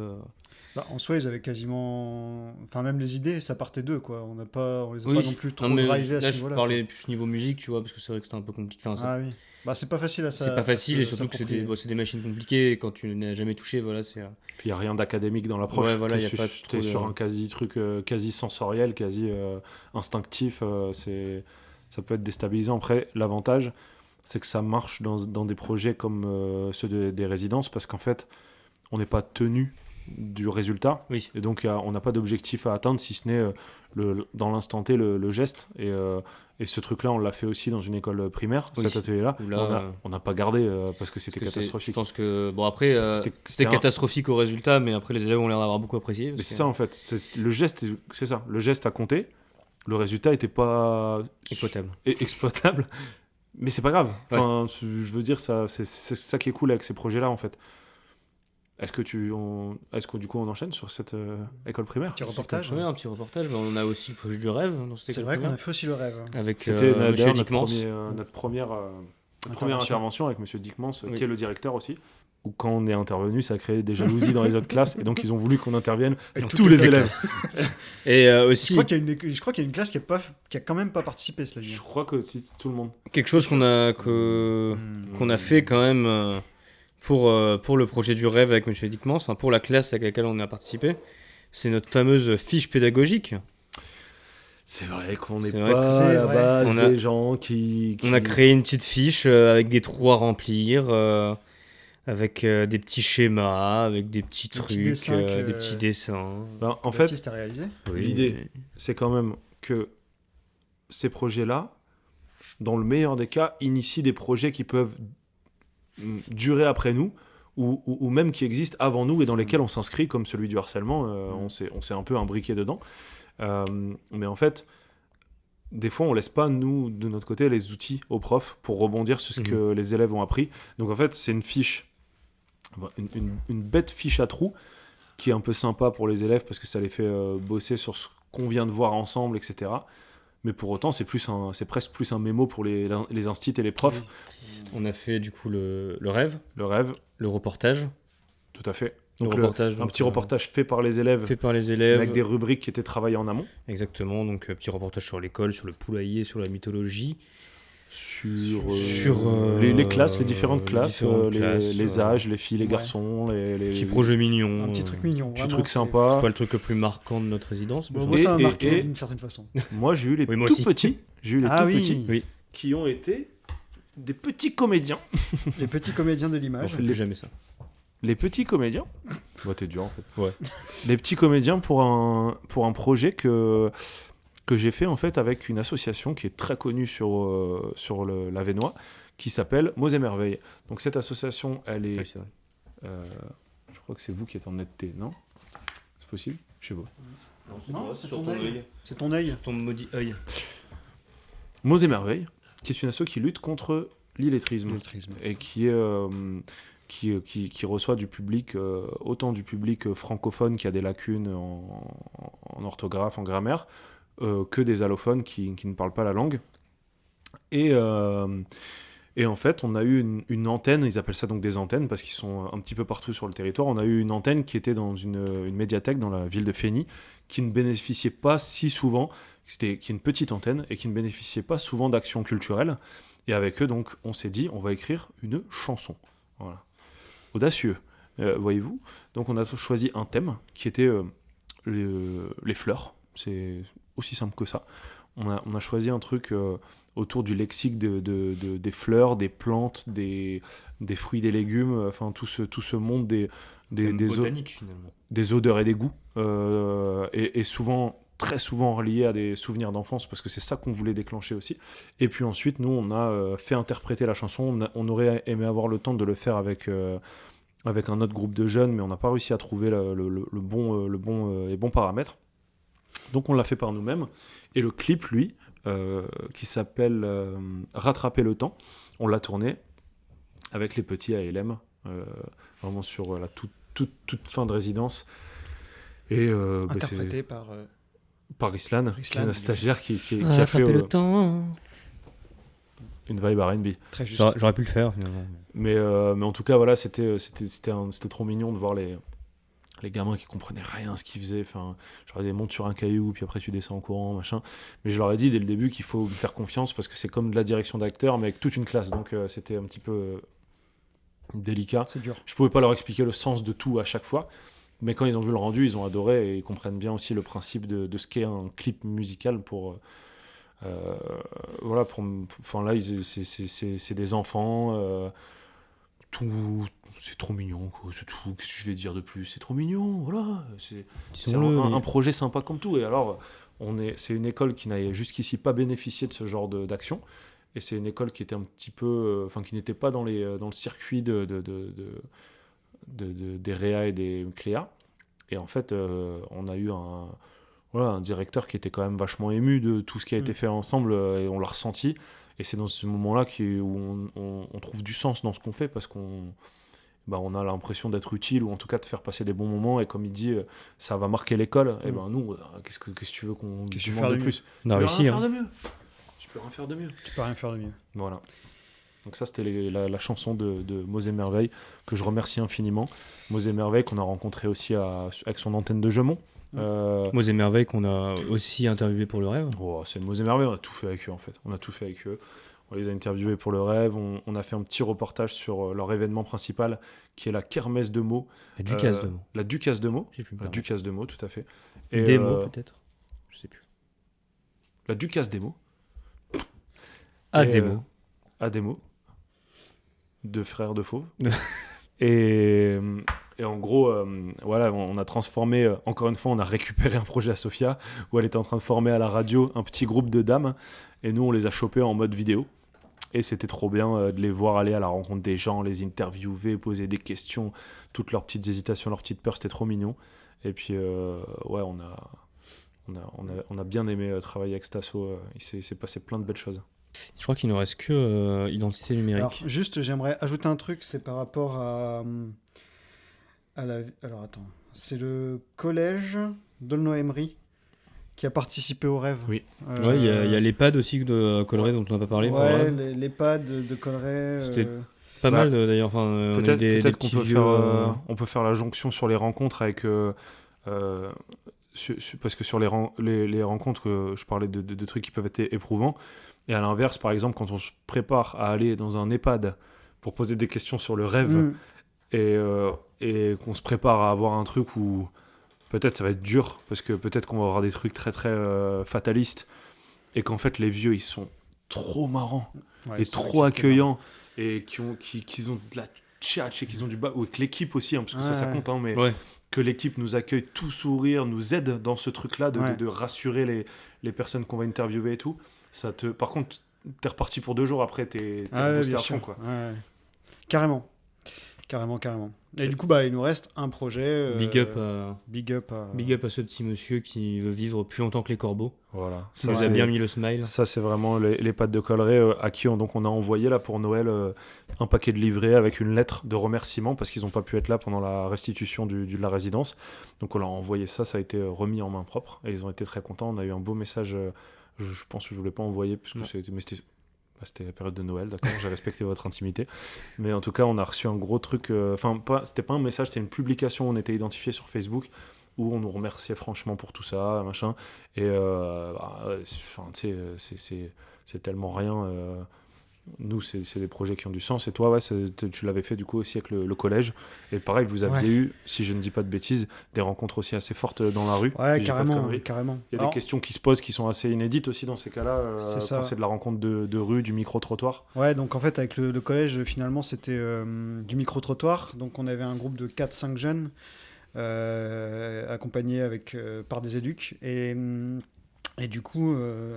Bah, en soi, ils avaient quasiment. Enfin, même les idées, ça partait d'eux, quoi. On les a Oui. pas non plus trop Non, mais drivés à ce là, je niveau-là. parlais plus niveau musique, tu vois, parce que c'est vrai que c'était un peu compliqué. Enfin, Ah oui. Bah, c'est pas facile à ça. c'est pas facile, à et se- surtout que s'approprier. c'est des machines compliquées, et quand tu n'as jamais touché, voilà, c'est... Puis il n'y a rien d'académique dans l'approche. Ouais, voilà, T'es y a su- pas t'es trop sur de- un quasi-truc quasi sensoriel, quasi instinctif. Ça peut être déstabilisant. Après, l'avantage, c'est que ça marche dans des projets comme ceux des résidences, parce qu'en fait, on n'est pas tenu du résultat. Oui. Et donc, on n'a pas d'objectif à atteindre, si ce n'est dans l'instant T, le geste. Et ce truc-là, on l'a fait aussi dans une école primaire, Oui. cet atelier-là. Où là, On n'a pas gardé parce que c'était parce que Je catastrophique. pense que, bon, après, C'était c'était un- catastrophique au résultat, mais après, les élèves ont l'air d'avoir beaucoup apprécié. Mais parce c'est que- ça en fait, le geste, c'est ça. Le geste a compté, le résultat n'était pas Exploitable. exploitable, mais c'est pas grave. Enfin, je veux dire, c'est ça qui est cool avec ces projets-là en fait. Est-ce que du coup on enchaîne sur cette école primaire? Petit reportage. Ouais, un petit reportage. On a aussi le projet du rêve dans cette C'est école vrai qu'on primaire, a fait aussi le rêve. avec C'était Monsieur d'ailleurs Dickmans. notre première intervention avec Monsieur Dickmans, Oui. qui est le directeur aussi. Où quand on est intervenu, ça a créé des jalousies dans les autres classes, et donc ils ont voulu qu'on intervienne Et dans toutes tous les les élèves. Et Je aussi, crois qu'il y a une classe qui a quand même pas participé, cela dit. Je crois que si tout le monde. quelque chose qu'on a fait quand même pour le projet du rêve avec Monsieur Dickmans, enfin pour la classe avec laquelle on a participé, c'est notre fameuse fiche pédagogique. C'est vrai qu'on n'est C'est vrai pas que à c'est la vrai. base On a- des gens qui... On a créé une petite fiche avec des trous à remplir, avec des petits schémas, avec des petits Des trucs, petits dessins que- des petits dessins. Ben, en fait, Baptiste a réalisé. Oui. l'idée, c'est quand même que ces projets-là, dans le meilleur des cas, initient des projets qui peuvent durer après nous, ou même qui existent avant nous et dans lesquels on s'inscrit, comme celui du harcèlement. On s'est un peu imbriqué dedans. Mais en fait, des fois, on laisse pas, nous, de notre côté, les outils aux profs pour rebondir sur ce que les élèves ont appris. Donc en fait, c'est une fiche, une bête fiche à trous, qui est un peu sympa pour les élèves parce que ça les fait bosser sur ce qu'on vient de voir ensemble, etc. Mais pour autant, c'est presque plus un mémo pour les instits et les profs. On a fait du coup le rêve, Le rêve, le reportage. tout à fait. Le Donc reportage, un donc, petit reportage fait par les élèves, fait par les élèves. avec des rubriques qui étaient travaillées en amont. Exactement, donc petit reportage sur l'école, sur le poulailler, sur la mythologie. Sur les classes, les différentes classes, les âges, les filles, les ouais. garçons, les Petit projet mignon. Un petit truc mignon. petits vraiment, trucs c'est- sympas. Pas le truc le plus marquant de notre résidence. mais Bon, ça- moi, ça m'a Et- marqué et- d'une certaine façon. Moi, j'ai eu les Oui, moi tout aussi. petits. J'ai eu les Ah tout oui, petits Oui, qui ont été des petits comédiens. les petits comédiens de on l'image. fait plus jamais ça. Les petits comédiens. Ouais, t'es dur en fait. Ouais. Les petits comédiens pour un projet que j'ai fait en fait avec une association qui est très connue sur l'Avesnois, qui s'appelle Mots et Merveilles. Donc cette association, elle est... Oui, c'est vrai. je crois que c'est vous qui êtes en netteté, non? C'est possible? Je sais pas. Non, c'est sur ton ton œil. œil. C'est ton œil. Ton maudit œil. Mots et Merveilles, qui est une asso qui lutte contre l'illettrisme. Et qui reçoit du public, autant du public francophone qui a des lacunes en orthographe, en grammaire, que des allophones qui ne parlent pas la langue. Et en fait, on a eu une antenne, ils appellent ça donc des antennes parce qu'ils sont un petit peu partout sur le territoire. On a eu une antenne qui était dans une médiathèque dans la ville de Fény, qui ne bénéficiait pas si souvent, qui est une petite antenne, et qui ne bénéficiait pas souvent d'actions culturelles. Et avec eux, donc, on s'est dit, on va écrire une chanson. Voilà. Audacieux, voyez-vous. Donc on a choisi un thème qui était les fleurs. C'est aussi simple que ça. On a choisi un truc autour du lexique des fleurs, des plantes, des fruits, des légumes, enfin tout ce monde des botanique finalement. des odeurs et des goûts, et souvent, très souvent reliés à des souvenirs d'enfance, parce que c'est ça qu'on voulait déclencher aussi. Et puis ensuite, nous, on a fait interpréter la chanson. On aurait aimé avoir le temps de le faire avec un autre groupe de jeunes, mais on n'a pas réussi à trouver le bon paramètre. Donc on l'a fait par nous-mêmes. Et le clip, lui, qui s'appelle Rattraper le temps, on l'a tourné avec les petits à LM, vraiment sur la toute fin de résidence. Et Interprété par Rislan, qui est un stagiaire qui a fait Rattraper le temps. une vibe R&B. très juste. J'aurais pu le faire finalement. Mais en tout cas, voilà, c'était trop mignon de voir les gamins qui comprenaient rien à ce qu'ils faisaient. Enfin, genre, ils montent sur un caillou, puis après tu descends en courant, machin. Mais je leur ai dit dès le début qu'il faut me faire confiance, parce que c'est comme de la direction d'acteur, mais avec toute une classe. Donc c'était un petit peu délicat. C'est dur. Je pouvais pas leur expliquer le sens de tout à chaque fois. Mais quand ils ont vu le rendu, ils ont adoré, et ils comprennent bien aussi le principe de ce qu'est un clip musical pour... voilà, enfin là, c'est des enfants, c'est trop mignon, quoi, c'est tout, qu'est-ce que je vais dire de plus, c'est trop mignon, voilà, c'est un projet sympa comme tout. Et alors, c'est une école qui n'a jusqu'ici pas bénéficié de ce genre d'action, et c'est une école qui était un petit peu, enfin qui n'était pas dans le circuit des réa et des cléa. Et en fait, on a eu un directeur qui était quand même vachement ému de tout ce qui a été fait ensemble, et on l'a ressenti. Et c'est dans ce moment-là où on trouve du sens dans ce qu'on fait, parce qu'on a l'impression d'être utile, ou en tout cas de faire passer des bons moments. Et comme il dit, ça va marquer l'école. Et nous, qu'est-ce que tu veux qu'on demande de plus? On a Tu peux réussi. rien faire de mieux. Tu peux rien faire de mieux. Tu peux rien faire de mieux. Voilà. Donc ça, c'était la chanson de Mots et Merveilles, que je remercie infiniment. Mots et Merveilles qu'on a rencontré aussi avec son antenne de Gemont. Mots et Merveilles qu'on a aussi interviewé pour le rêve. Oh, c'est Mots et Merveilles, on a tout fait avec eux en fait. On a tout fait avec eux. On les a interviewés pour le rêve. On a fait un petit reportage sur leur événement principal, qui est la kermesse de mots. La Ducasse de mots. La Ducasse de mots. Si je puis me La permettre. Ducasse de mots, tout à fait. Et, Des mots peut-être. Je sais plus. La Ducasse des mots. Ah, Et, des mots. À des mots. De frères de fauves. Et en gros, voilà, on a transformé, encore une fois, on a récupéré un projet à Sofia, où elle était en train de former à la radio un petit groupe de dames, et nous on les a chopés en mode vidéo. Et c'était trop bien de les voir aller à la rencontre des gens, les interviewer, poser des questions, toutes leurs petites hésitations, leurs petites peurs, c'était trop mignon. Et puis, ouais, on a bien aimé travailler avec Stasso, il s'est passé plein de belles choses. Je crois qu'il ne reste que identité numérique. Alors, juste, j'aimerais ajouter un truc, c'est par rapport à la... Alors, attends. C'est le collège d'Aulnoy-Emery qui a participé au rêve. Oui. Ouais, il y a l'EHPAD aussi de Colleré dont on n'a pas parlé. Ouais, l'EHPAD de Colleré. C'était pas mal d'ailleurs. Enfin, on a eu des Peut-être qu'on petits peut vieux, on peut faire la jonction sur les rencontres avec... parce que sur les rencontres, je parlais de trucs qui peuvent être éprouvants. Et à l'inverse, par exemple, quand on se prépare à aller dans un EHPAD pour poser des questions sur le rêve, et qu'on se prépare à avoir un truc où peut-être ça va être dur, parce que peut-être qu'on va avoir des trucs très très fatalistes, et qu'en fait les vieux ils sont trop marrants, et trop accueillants, et qui ont de la tchatch, et qu'ils ont du bas, ou que l'équipe aussi, hein, parce que ça compte, hein, mais que l'équipe nous accueille tout sourire, nous aide dans ce truc-là de rassurer les personnes qu'on va interviewer et tout. Par contre, t'es reparti pour 2 jours après, t'es boosté à fond, quoi. Ouais. Carrément. Et du coup, il nous reste un projet. Big up à ce petit monsieur qui veut vivre plus longtemps que les corbeaux. Voilà. Ça nous a bien mis le smile. Ça, c'est vraiment les pattes de Colleré, à qui on a envoyé là pour Noël un paquet de livrets avec une lettre de remerciement, parce qu'ils n'ont pas pu être là pendant la restitution de la résidence. Donc on leur a envoyé ça a été remis en main propre, et ils ont été très contents. On a eu un beau message. Je pense que je ne voulais pas envoyer, parce que c'était la période de Noël, d'accord, j'ai respecté votre intimité. Mais en tout cas, on a reçu un gros truc. C'était pas un message, c'était une publication. On était identifié sur Facebook, où on nous remerciait franchement pour tout ça, machin. Et c'est tellement rien. nous, c'est des projets qui ont du sens. Et toi, ouais, tu l'avais fait du coup aussi avec le collège. Et pareil, vous aviez eu, si je ne dis pas de bêtises, des rencontres aussi assez fortes dans la rue. Ouais, si j'ai pas de conneries. carrément. Il y a des questions qui se posent qui sont assez inédites aussi dans ces cas-là, quand c'est de la rencontre de rue, du micro-trottoir. Ouais, donc en fait, avec le collège, finalement, c'était du micro-trottoir. Donc on avait un groupe de 4-5 jeunes accompagnés par des éducs. Et du coup,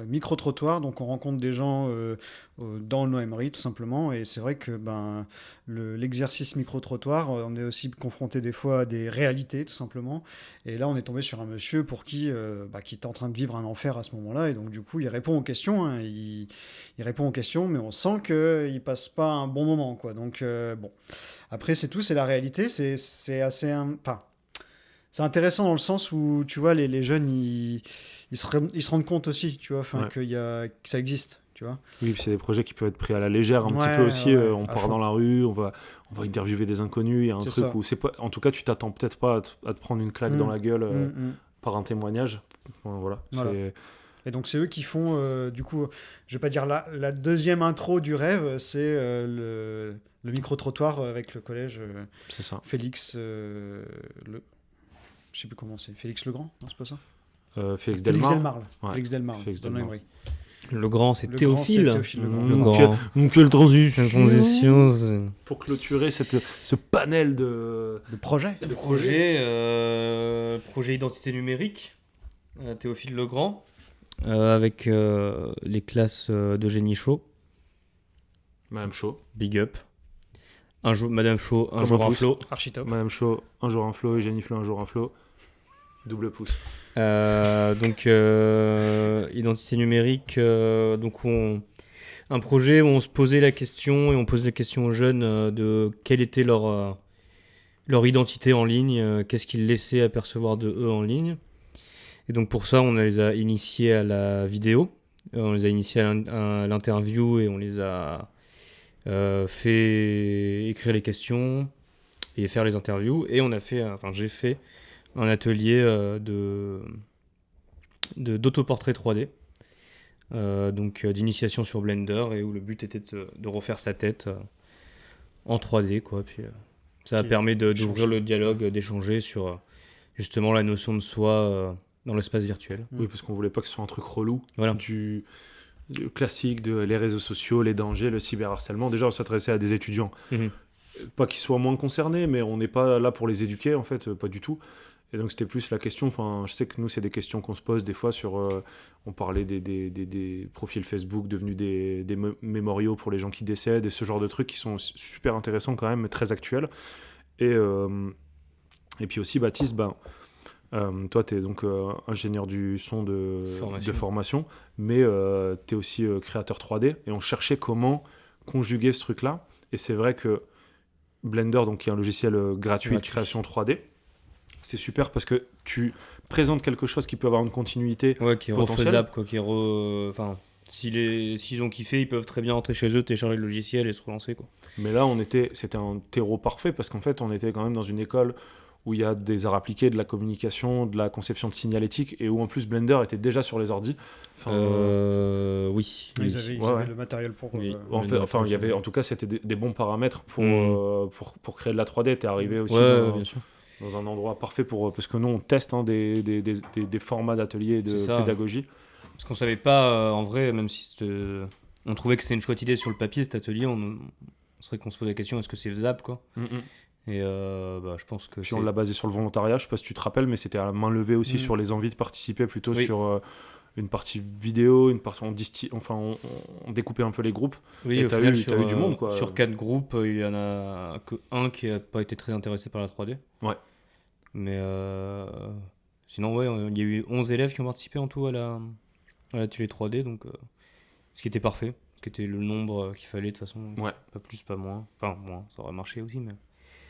micro-trottoir, donc on rencontre des gens dans le Noëmery, tout simplement. Et c'est vrai que l'exercice micro-trottoir, on est aussi confronté des fois à des réalités, tout simplement. Et là, on est tombé sur un monsieur pour qui était en train de vivre un enfer à ce moment-là. Et donc, du coup, il répond aux questions. Hein. Il répond aux questions, mais on sent qu'il passe pas un bon moment, quoi. Donc, bon. Après, c'est tout, c'est la réalité. C'est assez... Enfin, c'est intéressant dans le sens où, tu vois, les jeunes, ils se rendent compte aussi, tu vois, que ça existe, tu vois. Oui, puis c'est des projets qui peuvent être pris à la légère un petit peu aussi. On part dans la rue, on va interviewer des inconnus. Il y a un truc où c'est pas. En tout cas, tu t'attends peut-être pas à te prendre une claque dans la gueule par un témoignage. Enfin, voilà. Et donc c'est eux qui font, du coup, je vais pas dire la deuxième intro du rêve, c'est le micro-trottoir avec le collège c'est ça. Félix, je sais plus comment c'est, Félix Legrand, non c'est pas ça Félix Delmarle. Félix Delmarle, Le grand, c'est Théophile. Le grand. Quelle transition. Transition. Pour clôturer ce panel de projets. Projet identité numérique, Théophile Legrand, avec les classes d'Eugénie Chaud. Madame Chaud. Big up. Un jour, Madame Chaud, un jour un flot. Architop. Madame Chaud, un jour un flot. Eugénie Flot, un jour un flot. Double pouce. Donc, identité numérique, un projet où on se posait la question et on pose la question aux jeunes de quelle était leur identité en ligne, qu'est-ce qu'ils laissaient apercevoir de eux en ligne. Et donc pour ça, on les a initiés à la vidéo, on les a initiés à l'interview et on les a fait écrire les questions et faire les interviews. Et j'ai fait un atelier d'autoportrait 3D, d'initiation sur Blender, et où le but était de refaire sa tête en 3D, quoi. Puis ça permet d'ouvrir le dialogue, d'échanger sur justement la notion de soi dans l'espace virtuel. Oui, parce qu'on voulait pas que ce soit un truc relou, voilà. du classique de les réseaux sociaux, les dangers, le cyberharcèlement. Déjà, on s'adressait à des étudiants. Pas qu'ils soient moins concernés, mais on n'est pas là pour les éduquer, en fait, pas du tout. Et donc c'était plus la question, enfin je sais que nous c'est des questions qu'on se pose des fois sur, on parlait des profils Facebook devenus des mémoriaux pour les gens qui décèdent, et ce genre de trucs qui sont super intéressants quand même, mais très actuels. Et puis aussi Baptiste, toi tu es donc ingénieur du son de formation, mais tu es aussi créateur 3D, et on cherchait comment conjuguer ce truc-là, et c'est vrai que Blender, donc, qui est un logiciel gratuit de création 3D, c'est super parce que tu présentes quelque chose qui peut avoir une continuité qui est refaisable, quoi, s'ils ont kiffé, ils peuvent très bien rentrer chez eux, télécharger le logiciel et se relancer, quoi. Mais là, c'était un terreau parfait parce qu'en fait, on était quand même dans une école où il y a des arts appliqués, de la communication, de la conception de signalétique, et où en plus Blender était déjà sur les ordis. Oui. Ils avaient le matériel pour... Oui. Il y avait, en tout cas, c'était des bons paramètres pour créer de la 3D. T'es arrivé aussi bien sûr. Dans un endroit parfait parce que nous on teste des formats d'ateliers de pédagogie. Parce qu'on savait pas, en vrai, même si on trouvait que c'était une chouette idée sur le papier, cet atelier, on serait qu'on se pose la question, est-ce que c'est faisable, quoi. Et je pense que puis on l'a basé sur le volontariat, je sais pas si tu te rappelles, mais c'était à la main levée aussi sur les envies de participer, plutôt sur une partie vidéo, une partie on découpait un peu les groupes. Oui, et t'as eu du monde, quoi. Sur 4 groupes, il y en a que un qui a pas été très intéressé par la 3D. Ouais. Mais sinon, il y a eu 11 élèves qui ont participé en tout à l'atelier 3D, donc ce qui était parfait, ce qui était le nombre qu'il fallait de toute façon. Ouais. Pas plus, pas moins. Enfin, moins, ça aurait marché aussi, mais...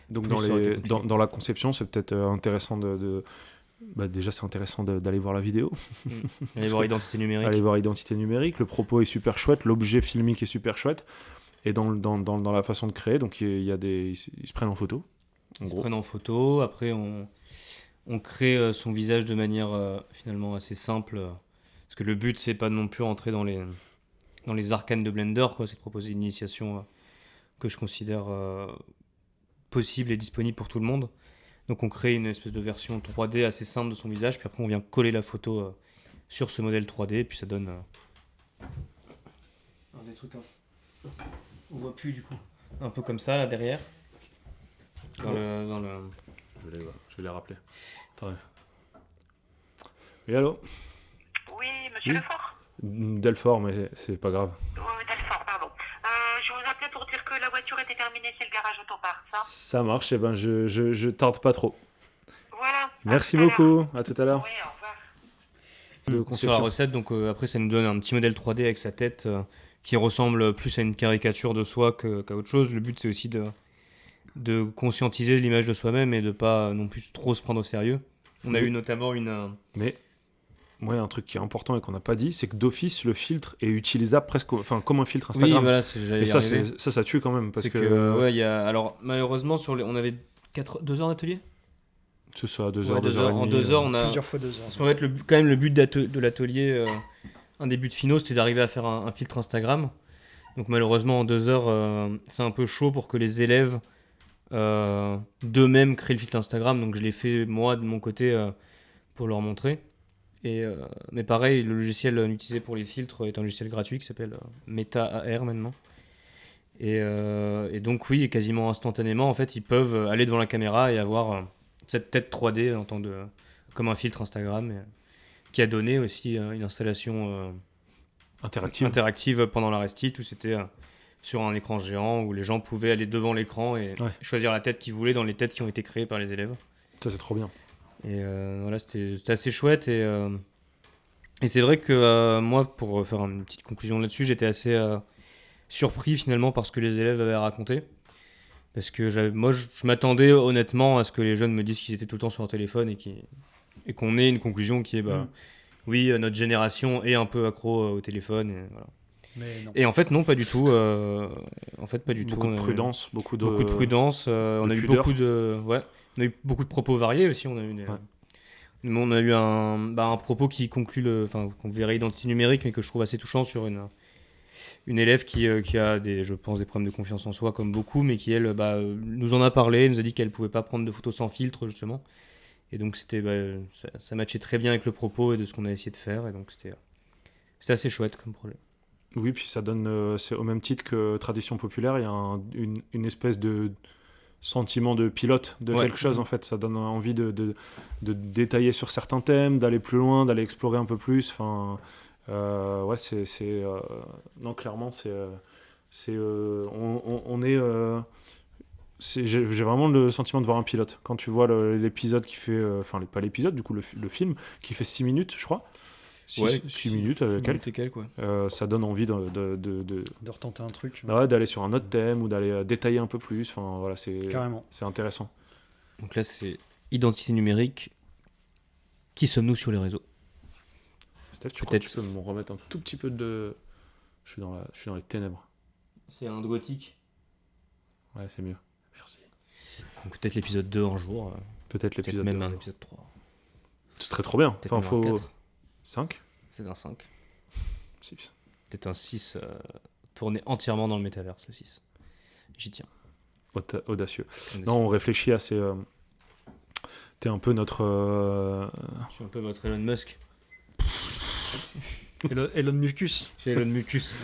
Donc dans la conception, c'est peut-être intéressant déjà, c'est intéressant d'aller voir la vidéo. Aller voir Identité numérique. Aller voir Identité numérique. Le propos est super chouette, l'objet filmique est super chouette. Et dans la façon de créer, donc ils se prennent en photo. Ils se prennent en photo. Après, on crée son visage de manière finalement assez simple. Parce que le but, c'est pas non plus rentrer dans dans les arcanes de Blender, quoi. C'est de proposer une initiation que je considère possible et disponible pour tout le monde. Donc on crée une espèce de version 3D assez simple de son visage, puis après on vient coller la photo sur ce modèle 3D, et puis ça donne des trucs. On voit plus du coup. Un peu comme ça là derrière. Dans le... Je vais les rappeler. Attends. Oui, allô? Oui, monsieur Oui. Lefort. Delfort, mais c'est pas grave. Delfort, pardon. Je vous appelais pour dire que la voiture était terminée, c'est le garage Autoparts, ça. Ça marche, et ben je tarde pas trop. Voilà. Merci À tout à l'heure. beaucoup, à tout à l'heure. Oui, au revoir. De sur la conception. recette, donc après ça nous donne un petit modèle 3D avec sa tête qui ressemble plus à une caricature de soi qu'à autre chose. Le but c'est aussi de conscientiser l'image de soi-même et de pas non plus trop se prendre au sérieux. On a Oui. eu notamment une... Mais moi, un truc qui est important et qu'on n'a pas dit, c'est que d'office, le filtre est utilisable presque comme un filtre Oui, Instagram. voilà, j'allais Et y ça, arriver. ça tue quand même. Parce C'est que, que, ouais, il y a... Alors malheureusement, on avait 2 heures d'atelier. c'est ça, 2 Ouais, heures, 2 2 heures et En demie. 2 heures, on a... Plusieurs fois 2 heures. Parce qu'en fait, quand même, le but de l'atelier, un des buts finaux, c'était d'arriver à faire un filtre Instagram. Donc malheureusement, en 2 heures, c'est un peu chaud pour que les élèves d'eux-mêmes créent le filtre Instagram. Donc je l'ai fait, moi, de mon côté, pour leur montrer. Mais pareil, le logiciel utilisé pour les filtres est un logiciel gratuit qui s'appelle Meta AR maintenant. Et donc oui, quasiment instantanément, en fait, ils peuvent aller devant la caméra et avoir cette tête 3D comme un filtre Instagram, qui a donné aussi une installation interactive pendant la Restite où c'était sur un écran géant où les gens pouvaient aller devant l'écran et choisir la tête qu'ils voulaient dans les têtes qui ont été créées par les élèves. Ça, c'est trop bien. Et voilà, c'était assez chouette. Et c'est vrai que moi, pour faire une petite conclusion là-dessus, j'étais assez surpris finalement par ce que les élèves avaient raconté. Parce que moi, je m'attendais honnêtement à ce que les jeunes me disent qu'ils étaient tout le temps sur leur téléphone et qu'on ait une conclusion qui est oui, notre génération est un peu accro au téléphone. Et, voilà. Mais non. Et en fait, non, pas du tout. En fait, pas du Beaucoup tout. de prudence, beaucoup de prudence. On a eu pudeur. on a eu beaucoup de propos variés aussi. On a eu on a eu un propos qui conclut qu'on verrait identité numérique, mais que je trouve assez touchant sur une élève qui a je pense, des problèmes de confiance en soi, comme beaucoup, mais qui, elle, nous en a parlé, nous a dit qu'elle pouvait pas prendre de photos sans filtre, justement. Et donc, ça matchait très bien avec le propos et de ce qu'on a essayé de faire. Et donc, c'était assez chouette comme projet. Oui, puis ça donne, c'est au même titre que Tradition Populaire, il y a une espèce de sentiment de pilote de quelque chose, en fait. Ça donne envie de détailler sur certains thèmes, d'aller plus loin, d'aller explorer un peu plus. Enfin, ouais, non, clairement, j'ai vraiment le sentiment de voir un pilote. Quand tu vois l'épisode qui fait, pas l'épisode, du coup, le film, qui fait 6 minutes, je crois. 6 minutes avec quelques. Ça donne envie De retenter un truc. d'aller sur un autre thème ou d'aller détailler un peu plus. Enfin, voilà, Carrément. c'est intéressant. Donc là, c'est identité numérique. Qui sommes-nous sur les réseaux? Steph, tu crois que tu peux me remettre un tout petit peu de... Je suis dans les ténèbres. C'est un gothique. Ouais, c'est mieux. Merci. Donc peut-être l'épisode 2 un jour. Peut-être l'épisode même 2. un épisode 3. Ce serait trop bien. Peut-être Enfin, même un 4. 5 C'est un 5. 6. Peut-être un 6 tourné entièrement dans le métaverse, le 6. J'y tiens. Audacieux. Non, on réfléchit à ces... T'es un peu notre... Je suis un peu votre Elon Musk. Elon Mucus. C'est Elon Mucus.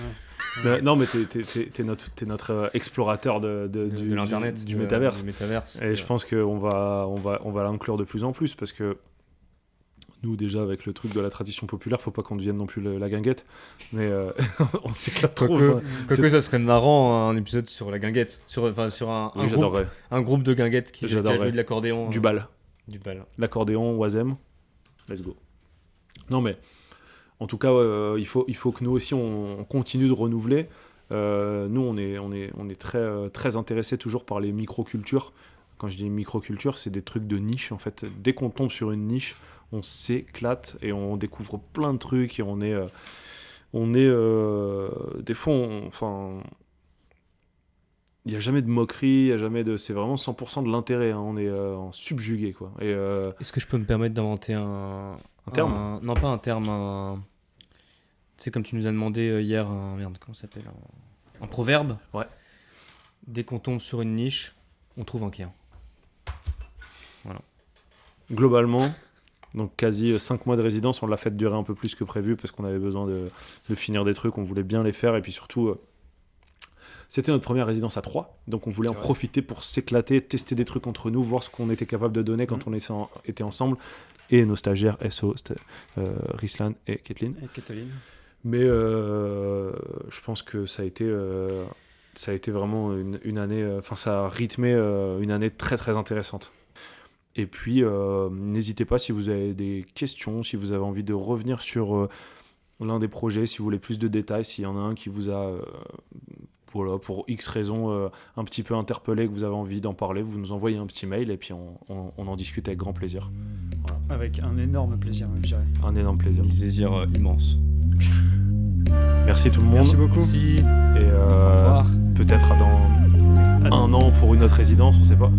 Non, mais t'es notre explorateur de l'internet, du métaverse. Du métaverse. Et je pense qu'on va l'inclure de plus en plus parce que nous, déjà, avec le truc de la tradition populaire, faut pas qu'on devienne non plus la guinguette. Mais on s'éclate trop. Quoique ça serait marrant, un épisode sur la guinguette. Sur un groupe de guinguettes qui a joué de l'accordéon. Du bal. Du bal. L'accordéon, Oisem. Let's go. Non, mais en tout cas, il faut que nous aussi, on continue de renouveler. Nous, on est très, très intéressés toujours par les microcultures. Quand je dis microculture, c'est des trucs de niche, en fait. Dès qu'on tombe sur une niche, on s'éclate et on découvre plein de trucs et on est des fois, il n'y a jamais de moquerie, c'est vraiment 100% de l'intérêt, hein. On est subjugué, quoi. Et, est-ce que je peux me permettre d'inventer un terme? Non, pas un terme, C'est comme tu nous as demandé hier, comment ça s'appelle un proverbe. Ouais. Dès qu'on tombe sur une niche, on trouve un client. Globalement, donc quasi 5 mois de résidence, on l'a fait durer un peu plus que prévu parce qu'on avait besoin de finir des trucs, on voulait bien les faire et puis surtout, c'était notre première résidence à 3, donc on voulait en profiter pour s'éclater, tester des trucs entre nous, voir ce qu'on était capable de donner quand on était ensemble, et nos stagiaires SO, Rislan et Kathleen. Mais je pense que ça a été vraiment une année, ça a rythmé une année très très intéressante. Et puis, n'hésitez pas si vous avez des questions, si vous avez envie de revenir sur l'un des projets, si vous voulez plus de détails, s'il y en a un qui vous a, pour X raisons, un petit peu interpellé, que vous avez envie d'en parler, vous nous envoyez un petit mail et puis on en discute avec grand plaisir. Voilà. Avec un énorme plaisir, même, je dirais. Un énorme plaisir. Un plaisir immense. Merci tout le monde. Merci beaucoup. Merci. Et Au revoir. peut-être dans un an pour une autre résidence, on sait pas.